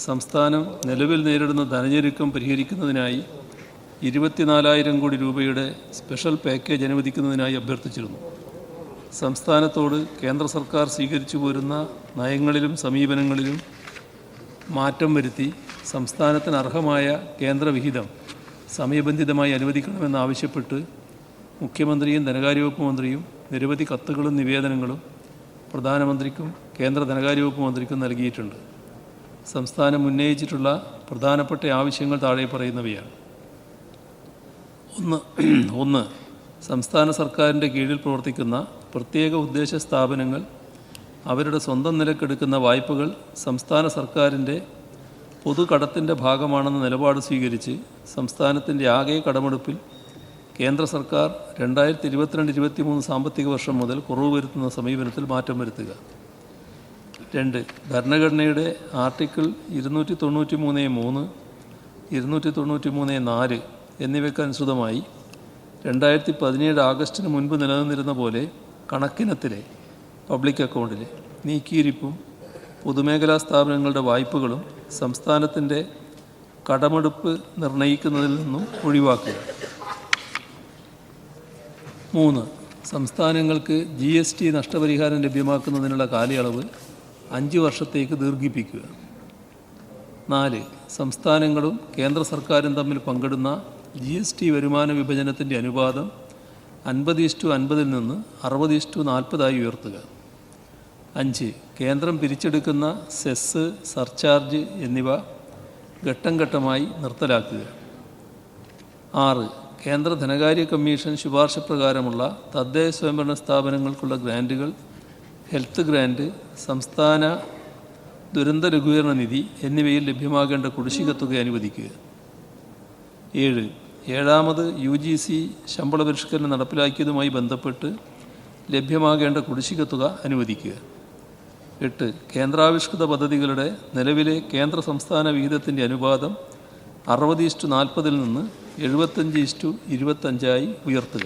സംസ്ഥാനം നിലവിൽ നേരിടുന്ന ധനഞെരുക്കം പരിഹരിക്കുന്നതിനായി 24,000 കോടി രൂപയുടെ സ്പെഷ്യൽ പാക്കേജ് അനുവദിക്കുന്നതിനായി അഭ്യർത്ഥിച്ചിരുന്നു. സംസ്ഥാനത്തോട് കേന്ദ്ര സർക്കാർ സ്വീകരിച്ചു പോരുന്ന നയങ്ങളിലും സമീപനങ്ങളിലും മാറ്റം വരുത്തി സംസ്ഥാനത്തിന് അർഹമായ കേന്ദ്രവിഹിതം സമയബന്ധിതമായി അനുവദിക്കണമെന്നാവശ്യപ്പെട്ട് മുഖ്യമന്ത്രിയും ധനകാര്യവകുപ്പ് മന്ത്രിയും നിരവധി കത്തുകളും നിവേദനങ്ങളും പ്രധാനമന്ത്രിക്കും കേന്ദ്ര ധനകാര്യവകുപ്പ് മന്ത്രിക്കും നൽകിയിട്ടുണ്ട്. സംസ്ഥാനം ഉന്നയിച്ചിട്ടുള്ള പ്രധാനപ്പെട്ട ആവശ്യങ്ങൾ താഴെ പറയുന്നവയാണ്. ഒന്ന് സംസ്ഥാന സർക്കാരിൻ്റെ കീഴിൽ പ്രവർത്തിക്കുന്ന പ്രത്യേക ഉദ്ദേശ സ്ഥാപനങ്ങൾ അവരുടെ സ്വന്തം നിലക്കെടുക്കുന്ന വായ്പകൾ സംസ്ഥാന സർക്കാരിൻ്റെ പൊതുകടത്തിൻ്റെ ഭാഗമാണെന്ന നിലപാട് സ്വീകരിച്ച് സംസ്ഥാനത്തിൻ്റെ ആകെ കടമെടുപ്പിൽ കേന്ദ്ര സർക്കാർ 2022-23 സാമ്പത്തിക വർഷം മുതൽ കുറവ് വരുത്തുന്ന സമീപനത്തിൽ മാറ്റം വരുത്തുക. 2. ഭരണഘടനയുടെ ആർട്ടിക്കിൾ 293(3), 293(4) എന്നിവയ്ക്കനുസൃതമായി 2017 ആഗസ്റ്റിന് മുൻപ് നിലനിന്നിരുന്ന പോലെ കണക്കിനത്തിലെ പബ്ലിക് അക്കൗണ്ടിലെ നീക്കിയിരിപ്പും പൊതുമേഖലാ സ്ഥാപനങ്ങളുടെ വായ്പകളും സംസ്ഥാനത്തിൻ്റെ കടമെടുപ്പ് നിർണ്ണയിക്കുന്നതിൽ നിന്നും ഒഴിവാക്കുക. 3. സംസ്ഥാനങ്ങൾക്ക് GST നഷ്ടപരിഹാരം ലഭ്യമാക്കുന്നതിനുള്ള കാലയളവ് 5 വർഷത്തേക്ക് ദീർഘിപ്പിക്കുക. 4. സംസ്ഥാനങ്ങളും കേന്ദ്ര സർക്കാരും തമ്മിൽ പങ്കിടുന്ന GST വരുമാന വിഭജനത്തിൻ്റെ അനുപാതം 50:50 നിന്ന് 60:40 ഉയർത്തുക. 5. കേന്ദ്രം പിരിച്ചെടുക്കുന്ന സെസ്, സർചാർജ് എന്നിവ ഘട്ടം ഘട്ടമായി നിർത്തലാക്കുക. 6. കേന്ദ്ര ധനകാര്യ കമ്മീഷൻ ശുപാർശ പ്രകാരമുള്ള തദ്ദേശ സ്വയംഭരണ സ്ഥാപനങ്ങൾക്കുള്ള ഗ്രാൻറ്റുകൾ, ഹെൽത്ത് ഗ്രാൻറ്റ്, സംസ്ഥാന ദുരന്ത ലഘൂകരണ നിധി എന്നിവയിൽ ലഭ്യമാകേണ്ട കുടിശ്ശിക തുക അനുവദിക്കുക. 7. ഏഴാമത് UGC ശമ്പള പരിഷ്കരണം നടപ്പിലാക്കിയതുമായി ബന്ധപ്പെട്ട് ലഭ്യമാകേണ്ട കുടിശ്ശിക തുക അനുവദിക്കുക. 8. കേന്ദ്രാവിഷ്കൃത പദ്ധതികളുടെ നിലവിലെ കേന്ദ്ര സംസ്ഥാന വിഹിതത്തിൻ്റെ അനുപാതം 60:40 നിന്ന് 75:25 ഉയർത്തുക.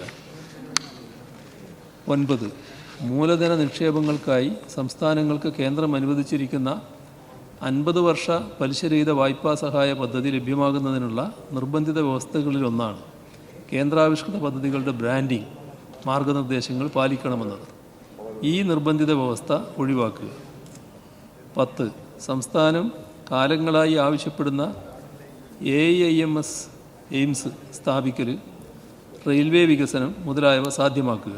9. മൂലധന നിക്ഷേപങ്ങൾക്കായി സംസ്ഥാനങ്ങൾക്ക് കേന്ദ്രം അനുവദിച്ചിരിക്കുന്ന 50 വർഷ പലിശരഹിത വായ്പാ സഹായ പദ്ധതി ലഭ്യമാകുന്നതിനുള്ള നിർബന്ധിത വ്യവസ്ഥകളിലൊന്നാണ് കേന്ദ്രാവിഷ്കൃത പദ്ധതികളുടെ ബ്രാൻഡിംഗ് മാർഗനിർദ്ദേശങ്ങൾ പാലിക്കണമെന്നത്. ഈ നിർബന്ധിത വ്യവസ്ഥ ഒഴിവാക്കുക. 10. സംസ്ഥാനം കാലങ്ങളായി ആവശ്യപ്പെടുന്ന AIMS എയിംസ് സ്ഥാപിക്കൽ, റെയിൽവേ വികസനം മുതലായവ സാധ്യമാക്കുക.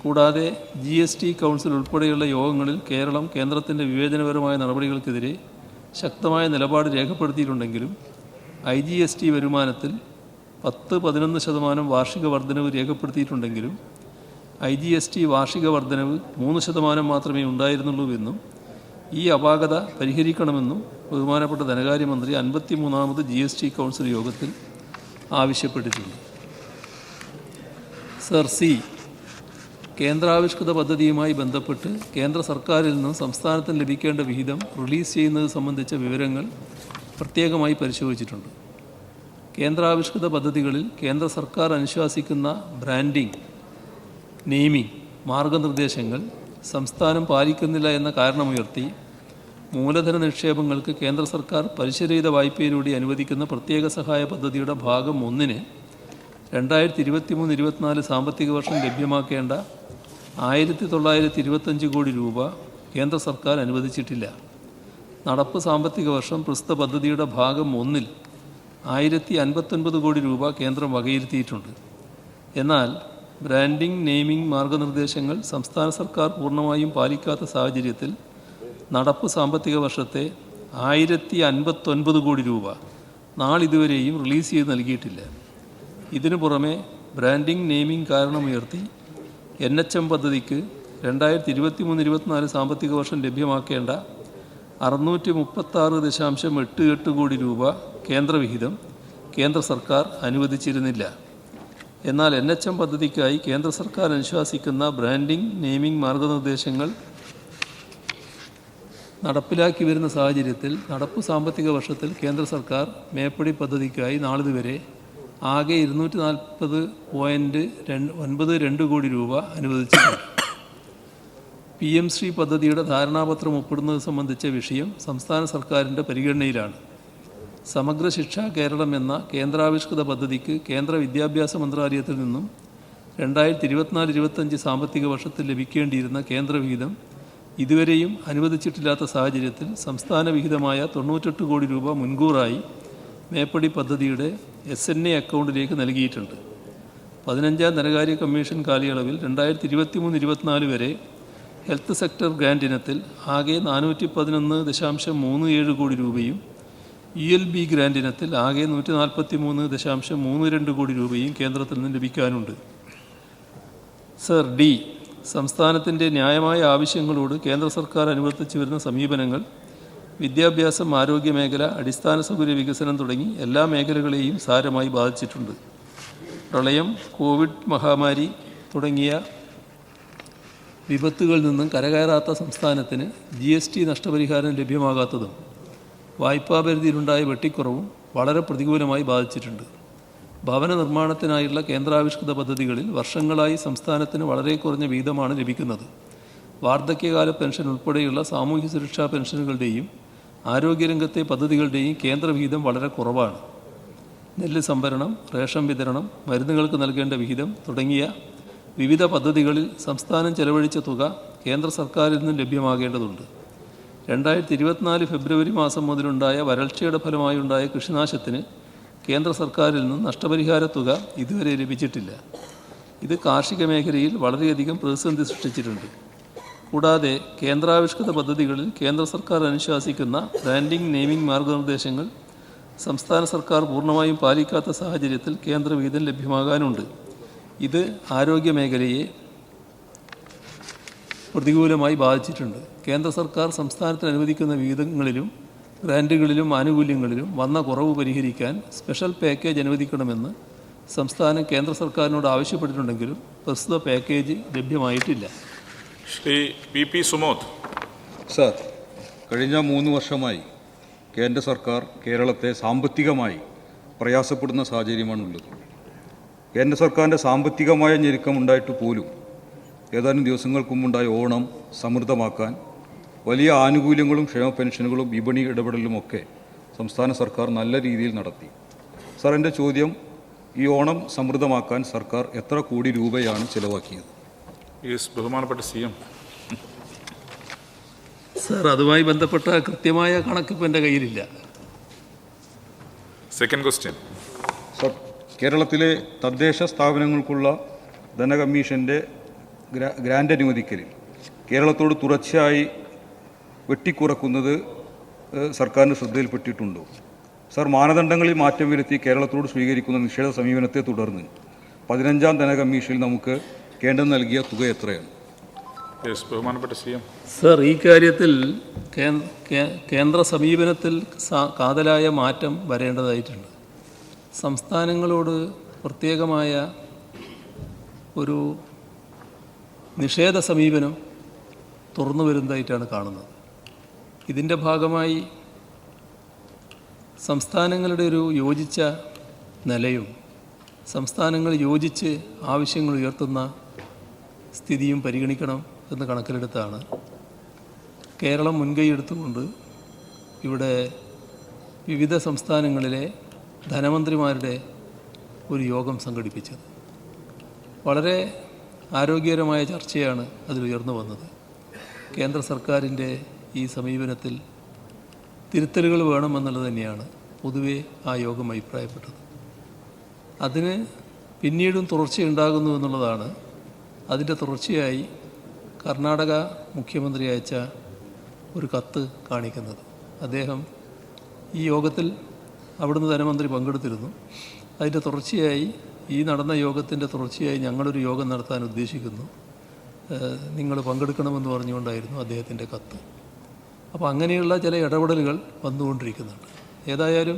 കൂടാതെ GST കൗൺസിൽ ഉൾപ്പെടെയുള്ള യോഗങ്ങളിൽ കേരളം കേന്ദ്രത്തിൻ്റെ വിവേചനപരമായ നടപടികൾക്കെതിരെ ശക്തമായ നിലപാട് രേഖപ്പെടുത്തിയിട്ടുണ്ടെങ്കിലും IGST വരുമാനത്തിൽ 10-11% വാർഷിക വർധനവ് രേഖപ്പെടുത്തിയിട്ടുണ്ടെങ്കിലും IGST വാർഷിക വർധനവ് 3% മാത്രമേ ഉണ്ടായിരുന്നുള്ളൂവെന്നും ഈ അപാകത പരിഹരിക്കണമെന്നും ബഹുമാനപ്പെട്ട ധനകാര്യമന്ത്രി 53ാമത് GST കൗൺസിൽ യോഗത്തിൽ ആവശ്യപ്പെട്ടിട്ടുണ്ട്. Sir, C. കേന്ദ്രാവിഷ്കൃത പദ്ധതിയുമായി ബന്ധപ്പെട്ട് കേന്ദ്ര സർക്കാരിൽ നിന്നും സംസ്ഥാനത്തിന് ലഭിക്കേണ്ട വിഹിതം റിലീസ് ചെയ്യുന്നത് സംബന്ധിച്ച വിവരങ്ങൾ പ്രത്യേകമായി പരിശോധിച്ചിട്ടുണ്ട്. കേന്ദ്രാവിഷ്കൃത പദ്ധതികളിൽ കേന്ദ്ര സർക്കാർ അനുശാസിക്കുന്ന ബ്രാൻഡിംഗ്, നെയിമിംഗ് മാർഗനിർദ്ദേശങ്ങൾ സംസ്ഥാനം പാലിക്കുന്നില്ല എന്ന കാരണമുയർത്തി മൂലധന നിക്ഷേപങ്ങൾക്ക് കേന്ദ്ര സർക്കാർ പലിശരഹിത വായ്പയിലൂടെ അനുവദിക്കുന്ന പ്രത്യേക സഹായ പദ്ധതിയുടെ ഭാഗം 1-ന് 2023-24 സാമ്പത്തിക വർഷം ലഭ്യമാക്കേണ്ട 1925 കോടി രൂപ കേന്ദ്ര സർക്കാർ അനുവദിച്ചിട്ടില്ല. നടപ്പ് സാമ്പത്തിക വർഷം പ്രസ്തുത പദ്ധതിയുടെ ഭാഗം 1-ൽ 1059 കോടി രൂപ കേന്ദ്രം വകയിരുത്തിയിട്ടുണ്ട്. എന്നാൽ ബ്രാൻഡിംഗ്, നെയിമിംഗ് മാർഗനിർദ്ദേശങ്ങൾ സംസ്ഥാന സർക്കാർ പൂർണ്ണമായും പാലിക്കാത്ത സാഹചര്യത്തിൽ നടപ്പ് സാമ്പത്തിക വർഷത്തെ 1059 കോടി രൂപ നാളിതുവരെയും റിലീസ് ചെയ്ത് നൽകിയിട്ടില്ല. ഇതിനു പുറമെ ബ്രാൻഡിംഗ്, നെയിമിംഗ് കാരണമുയർത്തി NHM പദ്ധതിക്ക് 2023-24 സാമ്പത്തിക വർഷം ലഭ്യമാക്കേണ്ട 636.88 കോടി രൂപ കേന്ദ്രവിഹിതം കേന്ദ്ര സർക്കാർ അനുവദിച്ചിരുന്നില്ല. എന്നാൽ NHM പദ്ധതിക്കായി കേന്ദ്ര സർക്കാർ അനുശാസിക്കുന്ന ബ്രാൻഡിംഗ്, നെയിമിംഗ് മാർഗനിർദ്ദേശങ്ങൾ നടപ്പിലാക്കി വരുന്ന സാഹചര്യത്തിൽ നടപ്പ് സാമ്പത്തിക വർഷത്തിൽ കേന്ദ്ര സർക്കാർ മേപ്പടി പദ്ധതിക്കായി നാളിതുവരെ ആകെ 240.92 കോടി രൂപ അനുവദിച്ചിട്ടുണ്ട്. PM ശ്രീ പദ്ധതിയുടെ ധാരണാപത്രം ഒപ്പിടുന്നത് സംബന്ധിച്ച വിഷയം സംസ്ഥാന സർക്കാരിൻ്റെ പരിഗണനയിലാണ്. സമഗ്ര ശിക്ഷ കേരളം എന്ന കേന്ദ്രാവിഷ്കൃത പദ്ധതിക്ക് കേന്ദ്ര വിദ്യാഭ്യാസ മന്ത്രാലയത്തിൽ നിന്നും 2024-25 സാമ്പത്തിക വർഷത്തിൽ ലഭിക്കേണ്ടിയിരുന്ന കേന്ദ്രവിഹിതം ഇതുവരെയും അനുവദിച്ചിട്ടില്ലാത്ത സാഹചര്യത്തിൽ സംസ്ഥാന വിഹിതമായ 98 കോടി രൂപ മുൻകൂറായി മേപ്പടി പദ്ധതിയുടെ SNA അക്കൗണ്ടിലേക്ക് നൽകിയിട്ടുണ്ട്. 15ാം ധനകാര്യ കമ്മീഷൻ കാലയളവിൽ 2023-24 വരെ ഹെൽത്ത് സെക്ടർ ഗ്രാൻഡ് ഇനത്തിൽ ആകെ 411.37 കോടി രൂപയും ELB ഗ്രാൻഡ് ഇനത്തിൽ ആകെ 143.32 കോടി രൂപയും കേന്ദ്രത്തിൽ നിന്ന് ലഭിക്കാനുണ്ട്. Sir, D. സംസ്ഥാനത്തിൻ്റെ ന്യായമായ ആവശ്യങ്ങളോട് കേന്ദ്ര സർക്കാർ അനുവർത്തിച്ചു വരുന്ന സമീപനങ്ങൾ വിദ്യാഭ്യാസം, ആരോഗ്യമേഖല, അടിസ്ഥാന സൗകര്യ വികസനം തുടങ്ങി എല്ലാ മേഖലകളെയും സാരമായി ബാധിച്ചിട്ടുണ്ട്. പ്രളയം, കോവിഡ് മഹാമാരി തുടങ്ങിയ വിപത്തുകളിൽ നിന്നും കരകയറാത്ത സംസ്ഥാനത്തിന് GST നഷ്ടപരിഹാരം ലഭ്യമാകാത്തതും വായ്പാപരിധിയിലുണ്ടായ വെട്ടിക്കുറവും വളരെ പ്രതികൂലമായി ബാധിച്ചിട്ടുണ്ട്. ഭവന നിർമ്മാണത്തിനായുള്ള കേന്ദ്രാവിഷ്കൃത പദ്ധതികളിൽ വർഷങ്ങളായി സംസ്ഥാനത്തിന് വളരെ കുറഞ്ഞ വീതമാണ് ലഭിക്കുന്നത്. വാർദ്ധക്യകാല പെൻഷൻ ഉൾപ്പെടെയുള്ള സാമൂഹ്യ സുരക്ഷാ പെൻഷനുകളുടെയും ആരോഗ്യരംഗത്തെ പദ്ധതികളുടെയും കേന്ദ്രവിഹിതം വളരെ കുറവാണ്. നെല്ല് സംഭരണം, റേഷൻ വിതരണം, മരുന്നുകൾക്ക് നൽകേണ്ട വിഹിതം തുടങ്ങിയ വിവിധ പദ്ധതികളിൽ സംസ്ഥാനം ചെലവഴിച്ച തുക കേന്ദ്ര സർക്കാരിൽ നിന്നും ലഭ്യമാകേണ്ടതുണ്ട്. 2024 ഫെബ്രുവരി മാസം മുതലുണ്ടായ വരൾച്ചയുടെ ഫലമായുണ്ടായ കൃഷിനാശത്തിന് കേന്ദ്ര സർക്കാരിൽ നിന്നും നഷ്ടപരിഹാര തുക ഇതുവരെ ലഭിച്ചിട്ടില്ല. ഇത് കാർഷിക മേഖലയിൽ വളരെയധികം പ്രതിസന്ധി സൃഷ്ടിച്ചിട്ടുണ്ട്. കൂടാതെ കേന്ദ്രാവിഷ്കൃത പദ്ധതികളിൽ കേന്ദ്ര സർക്കാർ അനുശാസിക്കുന്ന ബ്രാൻഡിംഗ്, നെയിമിംഗ് മാർഗനിർദ്ദേശങ്ങൾ സംസ്ഥാന സർക്കാർ പൂർണ്ണമായും പാലിക്കാത്ത സാഹചര്യത്തിൽ കേന്ദ്രവിഹിതം ലഭ്യമാകാനുണ്ട്. ഇത് ആരോഗ്യ മേഖലയെ പ്രതികൂലമായി ബാധിച്ചിട്ടുണ്ട്. കേന്ദ്ര സർക്കാർ സംസ്ഥാനത്തിന് അനുവദിക്കുന്ന വിഹിതങ്ങളിലും ഗ്രാൻറ്റുകളിലും ആനുകൂല്യങ്ങളിലും വന്ന കുറവ് പരിഹരിക്കാൻ സ്പെഷ്യൽ പാക്കേജ് അനുവദിക്കണമെന്ന് സംസ്ഥാനം കേന്ദ്ര സർക്കാരിനോട് ആവശ്യപ്പെട്ടിട്ടുണ്ടെങ്കിലും പ്രസ്തുത പാക്കേജ് ലഭ്യമായിട്ടില്ല. ശ്രീ PP സുമോദ്. സർ, കഴിഞ്ഞ 3 വർഷമായി കേന്ദ്ര സർക്കാർ കേരളത്തെ സാമ്പത്തികമായി പ്രയാസപ്പെടുന്ന സാഹചര്യമാണുള്ളത്. കേന്ദ്ര സർക്കാരിൻ്റെ സാമ്പത്തികമായ ഞെരുക്കമുണ്ടായിട്ട് പോലും ഏതാനും ദിവസങ്ങൾക്ക് മുമ്പുണ്ടായ ഓണം സമൃദ്ധമാക്കാൻ വലിയ ആനുകൂല്യങ്ങളും ക്ഷേമ പെൻഷനുകളും വിപണി ഇടപെടലുമൊക്കെ സംസ്ഥാന സർക്കാർ നല്ല രീതിയിൽ നടത്തി. സർ, എൻ്റെ ചോദ്യം, ഈ ഓണം സമൃദ്ധമാക്കാൻ സർക്കാർ എത്ര കോടി രൂപയാണ് ചിലവാക്കിയത്? ബഹുമാനപ്പെട്ട CM. സർ, അതുമായി ബന്ധപ്പെട്ട കൃത്യമായ കണക്കിപ്പോൾ എൻ്റെ കയ്യിലില്ല. Second question. സർ, കേരളത്തിലെ തദ്ദേശ സ്ഥാപനങ്ങൾക്കുള്ള ധനകമ്മീഷൻ്റെ ഗ്രാൻഡ് അനുവദിക്കലിൽ കേരളത്തോട് തുടർച്ചയായി വെട്ടിക്കുറക്കുന്നത് സർക്കാരിന് ശ്രദ്ധയിൽപ്പെട്ടിട്ടുണ്ടോ? സർ, മാനദണ്ഡങ്ങളിൽ മാറ്റം വരുത്തി കേരളത്തോട് സ്വീകരിക്കുന്ന നിഷേധ സമീപനത്തെ തുടർന്ന് 15ാം ധനകമ്മീഷനിൽ നമുക്ക് കേന്ദ്രം നൽകിയ തുക എത്രയാണ്? ബഹുമാനപ്പെട്ട CM. സർ, ഈ കാര്യത്തിൽ കേന്ദ്ര സമീപനത്തിൽ കാതലായ മാറ്റം വരേണ്ടതായിട്ടുണ്ട്. സംസ്ഥാനങ്ങളോട് പ്രത്യേകമായ ഒരു നിഷേധ സമീപനം തുറന്നു വരുന്നതായിട്ടാണ് കാണുന്നത്. ഇതിൻ്റെ ഭാഗമായി സംസ്ഥാനങ്ങളുടെ ഒരു യോജിച്ച നിലയും സംസ്ഥാനങ്ങൾ യോജിച്ച് ആവശ്യങ്ങൾ ഉയർത്തുന്ന സ്ഥിതിയും പരിഗണിക്കണം എന്ന് കണക്കിലെടുത്താണ് കേരളം മുൻകൈ എടുത്തുകൊണ്ട് ഇവിടെ വിവിധ സംസ്ഥാനങ്ങളിലെ ധനമന്ത്രിമാരുടെ ഒരു യോഗം സംഘടിപ്പിച്ചത്. വളരെ ആരോഗ്യകരമായ ചർച്ചയാണ് അതിൽ ഉയർന്നു വന്നത്. കേന്ദ്ര സർക്കാരിൻ്റെ ഈ സമീപനത്തിൽ തിരുത്തലുകൾ വേണമെന്നുള്ളത് തന്നെയാണ് പൊതുവെ ആ യോഗം അഭിപ്രായപ്പെട്ടത്. അതിന് പിന്നീടും തുടർച്ചയുണ്ടാകുന്നു എന്നുള്ളതാണ് അതിൻ്റെ തുടർച്ചയായി കർണാടക മുഖ്യമന്ത്രി അയച്ച ഒരു കത്ത് കാണിക്കുന്നത്. അദ്ദേഹം ഈ യോഗത്തിൽ അവിടുന്ന് ധനമന്ത്രി പങ്കെടുത്തിരുന്നു. അതിൻ്റെ തുടർച്ചയായി ഈ നടന്ന യോഗത്തിൻ്റെ തുടർച്ചയായി ഞങ്ങളൊരു യോഗം നടത്താൻ ഉദ്ദേശിക്കുന്നു, നിങ്ങൾ പങ്കെടുക്കണമെന്ന് പറഞ്ഞുകൊണ്ടായിരുന്നു അദ്ദേഹത്തിൻ്റെ കത്ത്. അപ്പോൾ അങ്ങനെയുള്ള ചില ഇടപെടലുകൾ വന്നുകൊണ്ടിരിക്കുന്നുണ്ട്. ഏതായാലും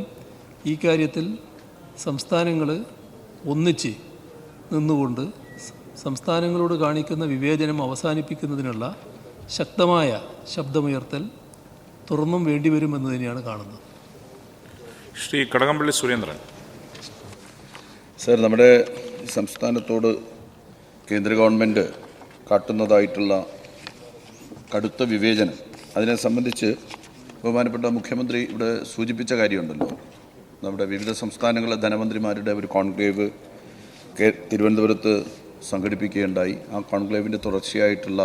ഈ കാര്യത്തിൽ സംസ്ഥാനങ്ങൾ ഒന്നിച്ച് നിന്നുകൊണ്ട് സംസ്ഥാനങ്ങളോട് കാണിക്കുന്ന വിവേചനം അവസാനിപ്പിക്കുന്നതിനുള്ള ശക്തമായ ശബ്ദമുയർത്തൽ തുറന്നും വേണ്ടിവരുമെന്ന് തന്നെയാണ് കാണുന്നത്. ശ്രീ കടകംപള്ളി സുരേന്ദ്രൻ. സർ, നമ്മുടെ സംസ്ഥാനത്തോട് കേന്ദ്ര ഗവൺമെൻറ് കാട്ടുന്നതായിട്ടുള്ള കടുത്ത വിവേചനം, അതിനെ സംബന്ധിച്ച് ബഹുമാനപ്പെട്ട മുഖ്യമന്ത്രി ഇവിടെ സൂചിപ്പിച്ച കാര്യമുണ്ടല്ലോ. നമ്മുടെ വിവിധ സംസ്ഥാനങ്ങളിലെ ധനമന്ത്രിമാരുടെ ഒരു കോൺക്ലേവ് തിരുവനന്തപുരത്ത് സംഘടിപ്പിക്കുകയുണ്ടായി. ആ കോൺക്ലേവിൻ്റെ തുടർച്ചയായിട്ടുള്ള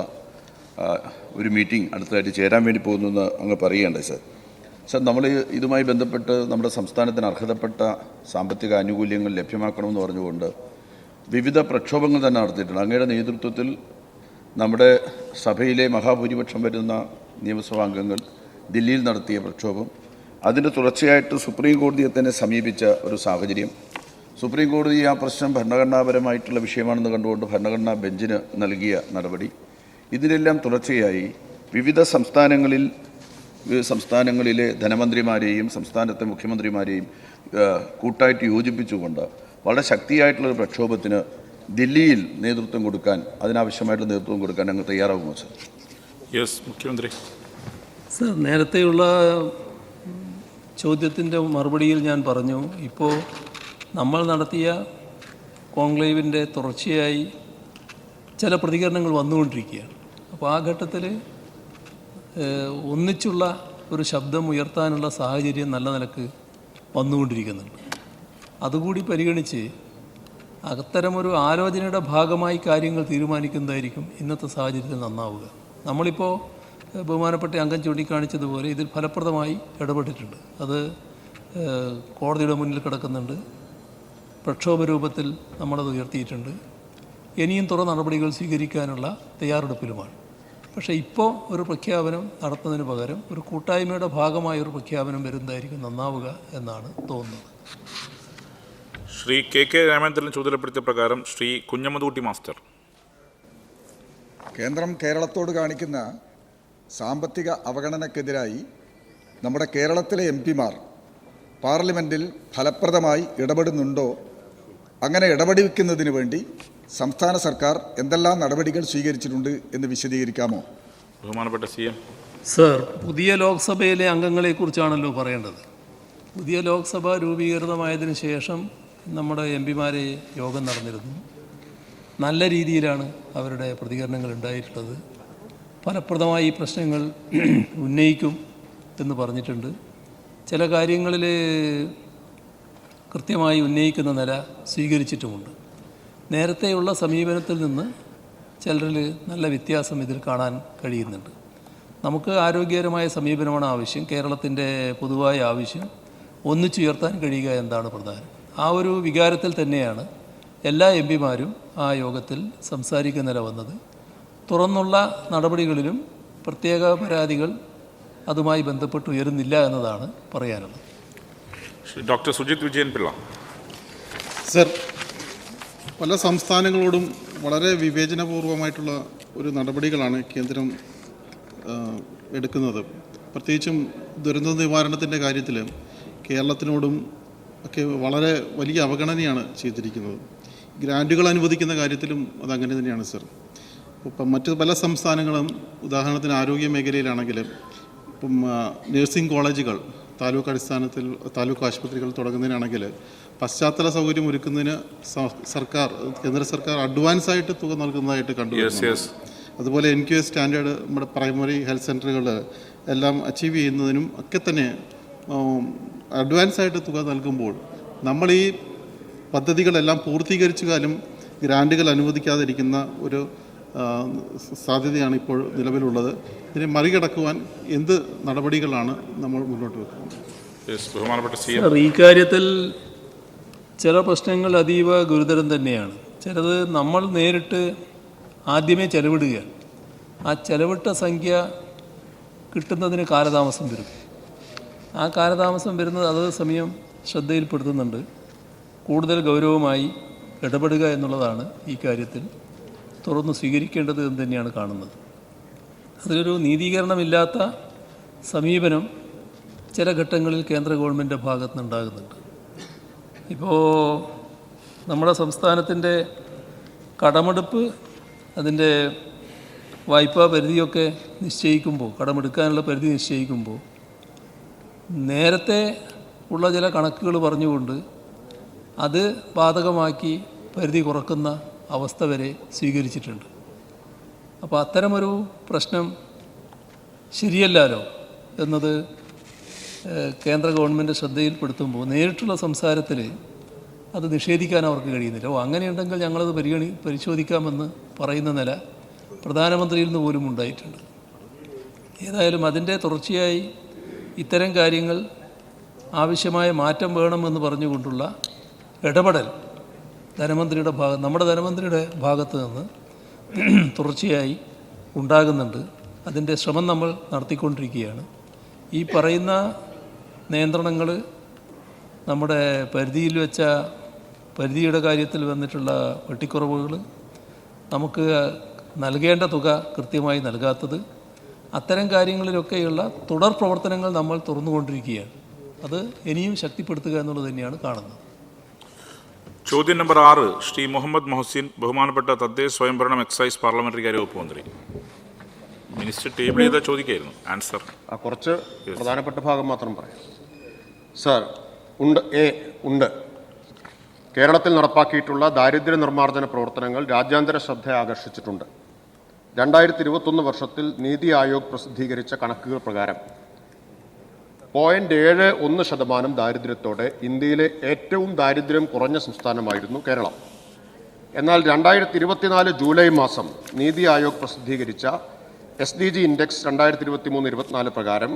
ഒരു മീറ്റിംഗ് അടുത്തതായിട്ട് ചേരാൻ വേണ്ടി പോകുന്നെന്ന് അങ്ങ് പറയുകയുണ്ടായി സാർ. സാർ, നമ്മൾ ഇതുമായി ബന്ധപ്പെട്ട് നമ്മുടെ സംസ്ഥാനത്തിന് അർഹതപ്പെട്ട സാമ്പത്തിക ആനുകൂല്യങ്ങൾ ലഭ്യമാക്കണമെന്ന് പറഞ്ഞുകൊണ്ട് വിവിധ പ്രക്ഷോഭങ്ങൾ തന്നെ നടത്തിയിട്ടുണ്ട്. അങ്ങയുടെ നേതൃത്വത്തിൽ നമ്മുടെ സഭയിലെ മഹാഭൂരിപക്ഷം വരുന്ന നിയമസഭാ അംഗങ്ങൾ ദില്ലിയിൽ നടത്തിയ പ്രക്ഷോഭം, അതിൻ്റെ തുടർച്ചയായിട്ട് സുപ്രീം കോടതിയെ തന്നെ സമീപിച്ച ഒരു സാഹചര്യം, സുപ്രീം കോടതി ആ പ്രശ്നം ഭരണഘടനാപരമായിട്ടുള്ള വിഷയമാണെന്ന് കണ്ടുകൊണ്ട് ഭരണഘടനാ ബെഞ്ചിന് നൽകിയ നടപടി, ഇതിനെല്ലാം തുടർച്ചയായി വിവിധ സംസ്ഥാനങ്ങളിലെ ധനമന്ത്രിമാരെയും സംസ്ഥാനത്തെ മുഖ്യമന്ത്രിമാരെയും കൂട്ടായിട്ട് യോജിപ്പിച്ചുകൊണ്ട് വളരെ ശക്തിയായിട്ടുള്ളൊരു പ്രക്ഷോഭത്തിന് ദില്ലിയിൽ നേതൃത്വം കൊടുക്കാൻ, അതിനാവശ്യമായിട്ടുള്ള നേതൃത്വം കൊടുക്കാൻ അങ്ങ് തയ്യാറാകുമോ സാർ? യെസ്, മുഖ്യമന്ത്രി. സർ, നേരത്തെയുള്ള ചോദ്യത്തിൻ്റെ മറുപടിയിൽ ഞാൻ പറഞ്ഞു, ഇപ്പോൾ നമ്മൾ നടത്തിയ കോൺക്ലേവിൻ്റെ തുടർച്ചയായി ചില പ്രതികരണങ്ങൾ വന്നുകൊണ്ടിരിക്കുകയാണ്. അപ്പോൾ ആ ഘട്ടത്തിൽ ഒന്നിച്ചുള്ള ഒരു ശബ്ദം ഉയർത്താനുള്ള സാഹചര്യം നല്ല നിലക്ക് വന്നുകൊണ്ടിരിക്കുന്നുണ്ട്. അതുകൂടി പരിഗണിച്ച് അത്തരമൊരു ആലോചനയുടെ ഭാഗമായി കാര്യങ്ങൾ തീരുമാനിക്കുന്നതായിരിക്കും ഇന്നത്തെ സാഹചര്യത്തിൽ നന്നാവുക. നമ്മളിപ്പോൾ ബഹുമാനപ്പെട്ട അംഗം ചൂണ്ടിക്കാണിച്ചതുപോലെ ഇതിൽ ഫലപ്രദമായി ഇടപെട്ടിട്ടുണ്ട്. അത് കോടതിയുടെ മുന്നിൽ കിടക്കുന്നുണ്ട്. പ്രക്ഷോഭ രൂപത്തിൽ നമ്മളത് ഉയർത്തിയിട്ടുണ്ട്. ഇനിയും തുടർ നടപടികൾ സ്വീകരിക്കാനുള്ള തയ്യാറെടുപ്പിലുമാണ്. പക്ഷേ ഇപ്പോൾ ഒരു പ്രഖ്യാപനം നടത്തുന്നതിന് പകരം ഒരു കൂട്ടായ്മയുടെ ഭാഗമായ ഒരു പ്രഖ്യാപനം വരുന്നതായിരിക്കും നന്നാവുക എന്നാണ് തോന്നുന്നത്. ശ്രീ കെ രാമേന്ദ്രൻ ചുമതലപ്പെടുത്തിയ പ്രകാരം ശ്രീ കുഞ്ഞമ്മദൂട്ടി മാസ്റ്റർ. കേന്ദ്രം കേരളത്തോട് കാണിക്കുന്ന സാമ്പത്തിക അവഗണനയ്ക്കെതിരായി നമ്മുടെ കേരളത്തിലെ എംപിമാർ പാർലമെൻറ്റിൽ ഫലപ്രദമായി ഇടപെടുന്നുണ്ടോ? അങ്ങനെ ഇടപെടിക്കുന്നതിന് വേണ്ടി സംസ്ഥാന സർക്കാർ എന്തെല്ലാം നടപടികൾ സ്വീകരിച്ചിട്ടുണ്ട് എന്ന് വിശദീകരിക്കാമോ? ബഹുമാനപ്പെട്ട CM. സർ, പുതിയ ലോക്സഭയിലെ അംഗങ്ങളെക്കുറിച്ചാണല്ലോ പറയേണ്ടത്. പുതിയ ലോക്സഭ രൂപീകൃതമായതിനു ശേഷം നമ്മുടെ എംപിമാരെ യോഗം നടന്നിരുന്നു. നല്ല രീതിയിലാണ് അവരുടെ പ്രതികരണങ്ങൾ ഉണ്ടായിട്ടുള്ളത്. ഫലപ്രദമായി ഈ പ്രശ്നങ്ങൾ ഉന്നയിക്കും എന്ന് പറഞ്ഞിട്ടുണ്ട്. ചില കാര്യങ്ങളിൽ കൃത്യമായി ഉന്നയിക്കുന്ന നില സ്വീകരിച്ചിട്ടുമുണ്ട്. നേരത്തെയുള്ള സമീപനത്തിൽ നിന്ന് ചിലരിൽ നല്ല വ്യത്യാസം ഇതിൽ കാണാൻ കഴിയുന്നുണ്ട്. നമുക്ക് ആരോഗ്യകരമായ സമീപനമാണ് ആവശ്യം. കേരളത്തിൻ്റെ പൊതുവായ ആവശ്യം ഒന്നിച്ചുയർത്താൻ കഴിയുക എന്താണ് പ്രധാനം. ആ ഒരു വികാരത്തിൽ തന്നെയാണ് എല്ലാ എംപിമാരും ആ യോഗത്തിൽ സംസാരിക്കുന്ന നില വന്നത്. തുറന്നുള്ള നടപടികളിലും പ്രത്യേക പരാതികൾ അതുമായി ബന്ധപ്പെട്ട് ഉയരുന്നില്ല എന്നതാണ് പറയാനുള്ളത്. ഡോക്ടർ സുജിത് വിജയൻ പിള്ള. സർ, പല സംസ്ഥാനങ്ങളോടും വളരെ വിവേചനപൂർവമായിട്ടുള്ള ഒരു നടപടികളാണ് കേന്ദ്രം എടുക്കുന്നത്. പ്രത്യേകിച്ചും ദുരന്ത നിവാരണത്തിൻ്റെ കാര്യത്തിൽ കേരളത്തിനോടും ഒക്കെ വളരെ വലിയ അവഗണനയാണ് ചെയ്തിരിക്കുന്നത്. ഗ്രാൻറ്റുകൾ അനുവദിക്കുന്ന കാര്യത്തിലും അതങ്ങനെ തന്നെയാണ് സർ. ഇപ്പം മറ്റ് പല സംസ്ഥാനങ്ങളും, ഉദാഹരണത്തിന് ആരോഗ്യ മേഖലയിലാണെങ്കിൽ ഇപ്പം നഴ്സിംഗ് കോളേജുകൾ താലൂക്ക് അടിസ്ഥാനത്തിൽ താലൂക്ക് ആശുപത്രികൾ തുടങ്ങുന്നതിനാണെങ്കിൽ പശ്ചാത്തല സൗകര്യം ഒരുക്കുന്നതിന് കേന്ദ്ര സർക്കാർ അഡ്വാൻസായിട്ട് തുക നൽകുന്നതായിട്ട് കണ്ടുവരുന്നു. അതുപോലെ NQS സ്റ്റാൻഡേർഡ് നമ്മുടെ പ്രൈമറി ഹെൽത്ത് സെൻ്ററുകൾ എല്ലാം അച്ചീവ് ചെയ്യുന്നതിനും ഒക്കെ തന്നെ അഡ്വാൻസായിട്ട് തുക നൽകുമ്പോൾ നമ്മൾ ഈ പദ്ധതികളെല്ലാം പൂർത്തീകരിച്ചു കാലം ഗ്രാൻറ്റുകൾ അനുവദിക്കാതിരിക്കുന്ന ഒരു സാധ്യതയാണ് ഇപ്പോൾ നിലവിലുള്ളത്. ഇതിനെ മറികടക്കുവാൻ എന്ത് നടപടികളാണ് നമ്മൾ മുന്നോട്ട് വെക്കുന്നത്? ഈ കാര്യത്തിൽ ചില പ്രശ്നങ്ങൾ അതീവ ഗുരുതരം തന്നെയാണ്. ചിലത് നമ്മൾ നേരിട്ട് ആദ്യമേ ചെലവിടുകയാണ്. ആ ചെലവിട്ട സംഖ്യ കിട്ടുന്നതിന് കാലതാമസം വരും. ആ കാലതാമസം വരുന്നത് അതേ സമയം ശ്രദ്ധയിൽപ്പെടുത്തുന്നുണ്ട്. കൂടുതൽ ഗൗരവമായി ഇടപെടുക എന്നുള്ളതാണ് ഈ കാര്യത്തിൽ തുറന്ന് സ്വീകരിക്കേണ്ടത് എന്ന് തന്നെയാണ് കാണുന്നത്. അതിലൊരു നീതീകരണമില്ലാത്ത സമീപനം ചില ഘട്ടങ്ങളിൽ കേന്ദ്ര ഗവൺമെൻറ്റിൻ്റെ ഭാഗത്തു നിന്നുണ്ടാകുന്നുണ്ട്. ഇപ്പോൾ നമ്മുടെ സംസ്ഥാനത്തിൻ്റെ കടമെടുപ്പ്, അതിൻ്റെ വായ്പാ പരിധിയൊക്കെ നിശ്ചയിക്കുമ്പോൾ, കടമെടുക്കാനുള്ള പരിധി നിശ്ചയിക്കുമ്പോൾ നേരത്തെ ഉള്ള ചില കണക്കുകൾ പറഞ്ഞുകൊണ്ട് അത് ബാധകമാക്കി പരിധി കുറക്കുന്ന അവസ്ഥ വരെ സ്വീകരിച്ചിട്ടുണ്ട്. അപ്പോൾ അത്തരമൊരു പ്രശ്നം ശരിയല്ലല്ലോ എന്നത് കേന്ദ്ര ഗവൺമെൻറ് ശ്രദ്ധയിൽപ്പെടുത്തുമ്പോൾ നേരിട്ടുള്ള സംസാരത്തിൽ അത് നിഷേധിക്കാൻ അവർക്ക് കഴിയുന്നില്ല. അങ്ങനെയുണ്ടെങ്കിൽ ഞങ്ങളത് പരിശോധിക്കാമെന്ന് പറയുന്ന നില പ്രധാനമന്ത്രിയിൽ നിന്ന് പോലും ഉണ്ടായിട്ടുണ്ട്. ഏതായാലും അതിൻ്റെ തുടർച്ചയായി ഇത്തരം കാര്യങ്ങൾ ആവശ്യമായ മാറ്റം വേണമെന്ന് പറഞ്ഞുകൊണ്ടുള്ള ഇടപെടൽ നമ്മുടെ ധനമന്ത്രിയുടെ ഭാഗത്ത് നിന്ന് തുടർച്ചയായി ഉണ്ടാകുന്നുണ്ട്. അതിൻ്റെ ശ്രമം നമ്മൾ നടത്തിക്കൊണ്ടിരിക്കുകയാണ്. ഈ പറയുന്ന നിയന്ത്രണങ്ങൾ നമ്മുടെ പരിധിയുടെ കാര്യത്തിൽ വന്നിട്ടുള്ള വെട്ടിക്കുറവുകൾ, നമുക്ക് നൽകേണ്ട തുക കൃത്യമായി നൽകാത്തത്, അത്തരം കാര്യങ്ങളിലൊക്കെയുള്ള തുടർ പ്രവർത്തനങ്ങൾ നമ്മൾ തുറന്നുകൊണ്ടിരിക്കുകയാണ്. അത് ഇനിയും ശക്തിപ്പെടുത്തുക എന്നുള്ളത് തന്നെയാണ് കാണുന്നത്. ചോദ്യം നമ്പർ 6 ശ്രീ മുഹമ്മദ് മൊഹസിൻ, ബഹുമാനപ്പെട്ട തദ്ദേശ സ്വയംഭരണം എക്സൈസ് പാർലമെന്ററി കാര്യ വകുപ്പ് മന്ത്രി. മിനിസ്റ്റർ ടേബിൾ ചെയ്ത ചോദിക്കായിരുന്നു. ആൻസർ കുറച്ച് പ്രധാനപ്പെട്ട ഭാഗം മാത്രം പറയാം. സർ, ഉണ്ട്. കേരളത്തിൽ നടപ്പാക്കിയിട്ടുള്ള ദാരിദ്ര്യ നിർമ്മാർജ്ജന പ്രവർത്തനങ്ങൾ രാജ്യാന്തര ശ്രദ്ധ ആകർഷിച്ചിട്ടുണ്ട്. 2021 വർഷത്തിൽ നീതി ആയോഗ് പ്രസിദ്ധീകരിച്ച കണക്കുകൾ പ്രകാരം 0.71% ദാരിദ്ര്യത്തോടെ ഇന്ത്യയിലെ ഏറ്റവും ദാരിദ്ര്യം കുറഞ്ഞ സംസ്ഥാനമായിരുന്നു കേരളം. എന്നാൽ 2024 ജൂലൈ മാസം നീതി ആയോഗ് പ്രസിദ്ധീകരിച്ച SDG ഇൻഡെക്സ് 2023-24 പ്രകാരം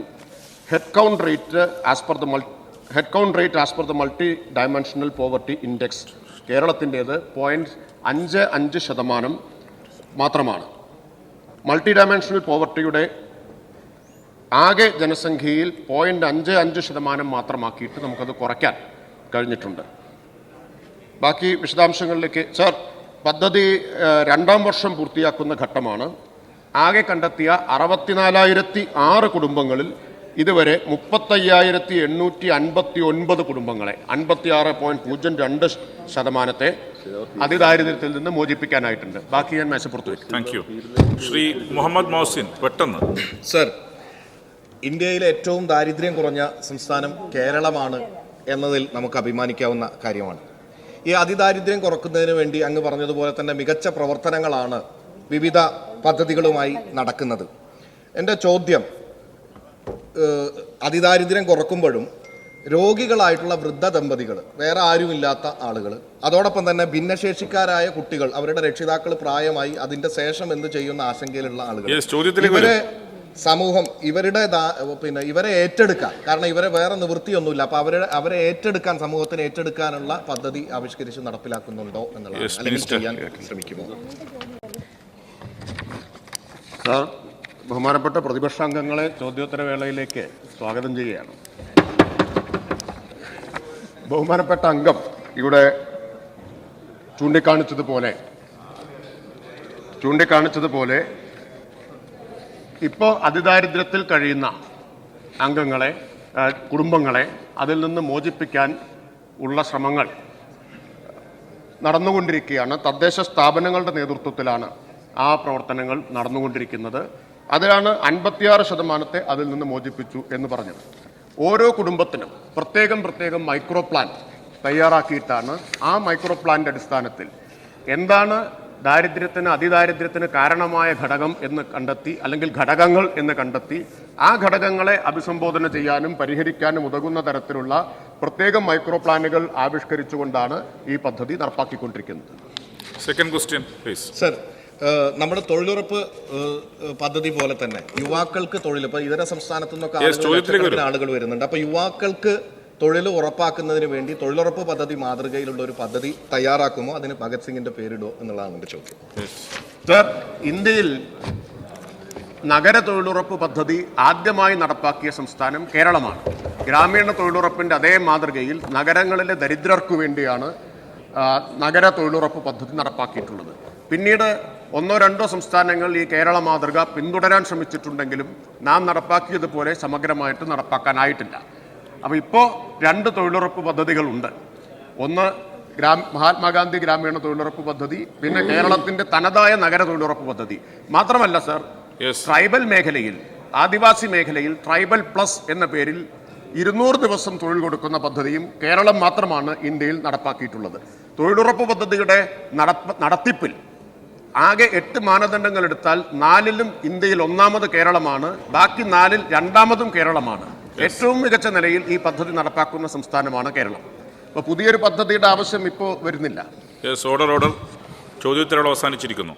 head count rate as per the multi dimensional poverty index കേരളത്തിൻ്റേത് 0.55% മാത്രമാണ്. മൾട്ടി ഡയമെൻഷണൽ പോവർട്ടിയുടെ ആകെ ജനസംഖ്യയിൽ 0.55% മാത്രമാക്കിയിട്ട് നമുക്കത് കുറയ്ക്കാൻ കഴിഞ്ഞിട്ടുണ്ട്. ബാക്കി വിശദാംശങ്ങളിലേക്ക്. സർ, പദ്ധതി 2ാം വർഷം പൂർത്തിയാക്കുന്ന ഘട്ടമാണ്. ആകെ കണ്ടെത്തിയ 64,006 കുടുംബങ്ങളിൽ ഇതുവരെ 35,859 കുടുംബങ്ങളെ 56.02% അതിദാരിദ്ര്യത്തിൽ നിന്ന് മോചിപ്പിക്കാനായിട്ടുണ്ട്. ബാക്കി ഞാൻ മേശപ്പുറത്ത് വയ്ക്കും. Thank you. ശ്രീ മുഹമ്മദ് മൊഹസിൻ, പെട്ടെന്ന്. സർ, ഇന്ത്യയിലെ ഏറ്റവും ദാരിദ്ര്യം കുറഞ്ഞ സംസ്ഥാനം കേരളമാണ് എന്നതിൽ നമുക്ക് അഭിമാനിക്കാവുന്ന കാര്യമാണ്. ഈ അതിദാരിദ്ര്യം കുറക്കുന്നതിന് വേണ്ടി അങ്ങ് പറഞ്ഞതുപോലെ തന്നെ മികച്ച പ്രവർത്തനങ്ങളാണ് വിവിധ പദ്ധതികളുമായി നടക്കുന്നത്. എൻ്റെ ചോദ്യം, അതിദാരിദ്ര്യം കുറക്കുമ്പോഴും രോഗികളായിട്ടുള്ള വൃദ്ധ ദമ്പതികൾ, വേറെ ആരുമില്ലാത്ത ആളുകൾ, അതോടൊപ്പം തന്നെ ഭിന്നശേഷിക്കാരായ കുട്ടികൾ, അവരുടെ രക്ഷിതാക്കൾ പ്രായമായി അതിൻ്റെ ശേഷം എന്ത് ചെയ്യുന്ന ആശങ്കയിലുള്ള ആളുകൾ, ഇവരെ സമൂഹം ഇവരെ ഏറ്റെടുക്കാൻ, കാരണം ഇവരെ വേറെ നിവൃത്തിയൊന്നുമില്ല, അപ്പോൾ അവരെ ഏറ്റെടുക്കാൻ, സമൂഹത്തിന് ഏറ്റെടുക്കാനുള്ള പദ്ധതി ആവിഷ്കരിച്ച് നടപ്പിലാക്കുന്നുണ്ടോ എന്നുള്ളത്, അല്ലെങ്കിൽ ചെയ്യാൻ ശ്രമിക്കുമോ? സാർ, ബഹുമാനപ്പെട്ട പ്രതിപക്ഷാംഗങ്ങളെ ചോദ്യോത്തര വേളയിലേക്ക് സ്വാഗതം ചെയ്യുകയാണ്. ബഹുമാനപ്പെട്ട അംഗം ഇവിടെ ചൂണ്ടിക്കാണിച്ചതുപോലെ ഇപ്പോൾ അതിദാരിദ്ര്യത്തിൽ കഴിയുന്ന കുടുംബങ്ങളെ അതിൽ നിന്ന് മോചിപ്പിക്കാൻ ഉള്ള ശ്രമങ്ങൾ നടന്നുകൊണ്ടിരിക്കുകയാണ്. തദ്ദേശ സ്ഥാപനങ്ങളുടെ നേതൃത്വത്തിലാണ് ആ പ്രവർത്തനങ്ങൾ നടന്നുകൊണ്ടിരിക്കുന്നത്. അതിലാണ് 56% അതിൽ നിന്ന് മോചിപ്പിച്ചു എന്ന് പറഞ്ഞത്. ഓരോ കുടുംബത്തിനും പ്രത്യേകം മൈക്രോ പ്ലാൻ തയ്യാറാക്കിയിട്ടാണ് ആ മൈക്രോ പ്ലാനിൻ്റെ അടിസ്ഥാനത്തിൽ എന്താണ് അതിദാരിദ്ര്യത്തിന് കാരണമായ ഘടകം എന്ന് കണ്ടെത്തി, അല്ലെങ്കിൽ ഘടകങ്ങൾ എന്ന് കണ്ടെത്തി, ആ ഘടകങ്ങളെ അഭിസംബോധന ചെയ്യാനും പരിഹരിക്കാനും ഉതകുന്ന തരത്തിലുള്ള പ്രത്യേകം മൈക്രോ പ്ലാനുകൾ ആവിഷ്കരിച്ചുകൊണ്ടാണ് ഈ പദ്ധതി നടപ്പാക്കിക്കൊണ്ടിരിക്കുന്നത്. Second question please. സർ, നമ്മുടെ തൊഴിലുറപ്പ് പദ്ധതി പോലെ തന്നെ യുവാക്കൾക്ക് തൊഴിൽ, ഇപ്പോൾ ഇതര സംസ്ഥാനത്തു നിന്നൊക്കെ ആളുകൾ വരുന്നുണ്ട്. അപ്പോൾ യുവാക്കൾക്ക് തൊഴിൽ ഉറപ്പാക്കുന്നതിന് വേണ്ടി തൊഴിലുറപ്പ് പദ്ധതി മാതൃകയിലുള്ള ഒരു പദ്ധതി തയ്യാറാക്കുമോ, അതിന് ഭഗത് സിംഗിന്റെ പേരിടുമോ എന്നുള്ളതാണ് എൻ്റെ ചോദ്യം. സർ, ഇന്ത്യയിൽ നഗര തൊഴിലുറപ്പ് പദ്ധതി ആദ്യമായി നടപ്പാക്കിയ സംസ്ഥാനം കേരളമാണ്. ഗ്രാമീണ തൊഴിലുറപ്പിൻ്റെ അതേ മാതൃകയിൽ നഗരങ്ങളിലെ ദരിദ്രർക്ക് വേണ്ടിയാണ് നഗര തൊഴിലുറപ്പ് പദ്ധതി നടപ്പാക്കിയിട്ടുള്ളത്. പിന്നീട് 1-2 സംസ്ഥാനങ്ങൾ ഈ കേരള മാതൃക പിന്തുടരാൻ ശ്രമിച്ചിട്ടുണ്ടെങ്കിലും നാം നടപ്പാക്കിയതുപോലെ സമഗ്രമായിട്ട് നടപ്പാക്കാനായിട്ടില്ല. അപ്പോൾ ഇപ്പോൾ 2 തൊഴിലുറപ്പ് പദ്ധതികളുണ്ട്. ഒന്ന് മഹാത്മാഗാന്ധി ഗ്രാമീണ തൊഴിലുറപ്പ് പദ്ധതി, പിന്നെ കേരളത്തിൻ്റെ തനതായ നഗര തൊഴിലുറപ്പ് പദ്ധതി. മാത്രമല്ല സർ, ട്രൈബൽ മേഖലയിൽ, ആദിവാസി മേഖലയിൽ ട്രൈബൽ പ്ലസ് എന്ന പേരിൽ 200 ദിവസം തൊഴിൽ കൊടുക്കുന്ന പദ്ധതിയും കേരളം മാത്രമാണ് ഇന്ത്യയിൽ നടപ്പാക്കിയിട്ടുള്ളത്. തൊഴിലുറപ്പ് പദ്ധതിയുടെ നടത്തിപ്പിൽ ആകെ 8 മാനദണ്ഡങ്ങൾ എടുത്താൽ 4-ലും ഇന്ത്യയിൽ 1-ാമത് കേരളമാണ്, ബാക്കി 4-ൽ 2-ാമതും കേരളമാണ്. ഏറ്റവും മികച്ച നിലയിൽ ഈ പദ്ധതി നടപ്പാക്കുന്ന സംസ്ഥാനമാണ് കേരളം. അപ്പോൾ പുതിയൊരു പദ്ധതിയുടെ ആവശ്യം ഇപ്പോൾ വരുന്നില്ല. ഓർഡർ ചോദ്യോത്തരങ്ങൾ അവസാനിച്ചിരിക്കുന്നു.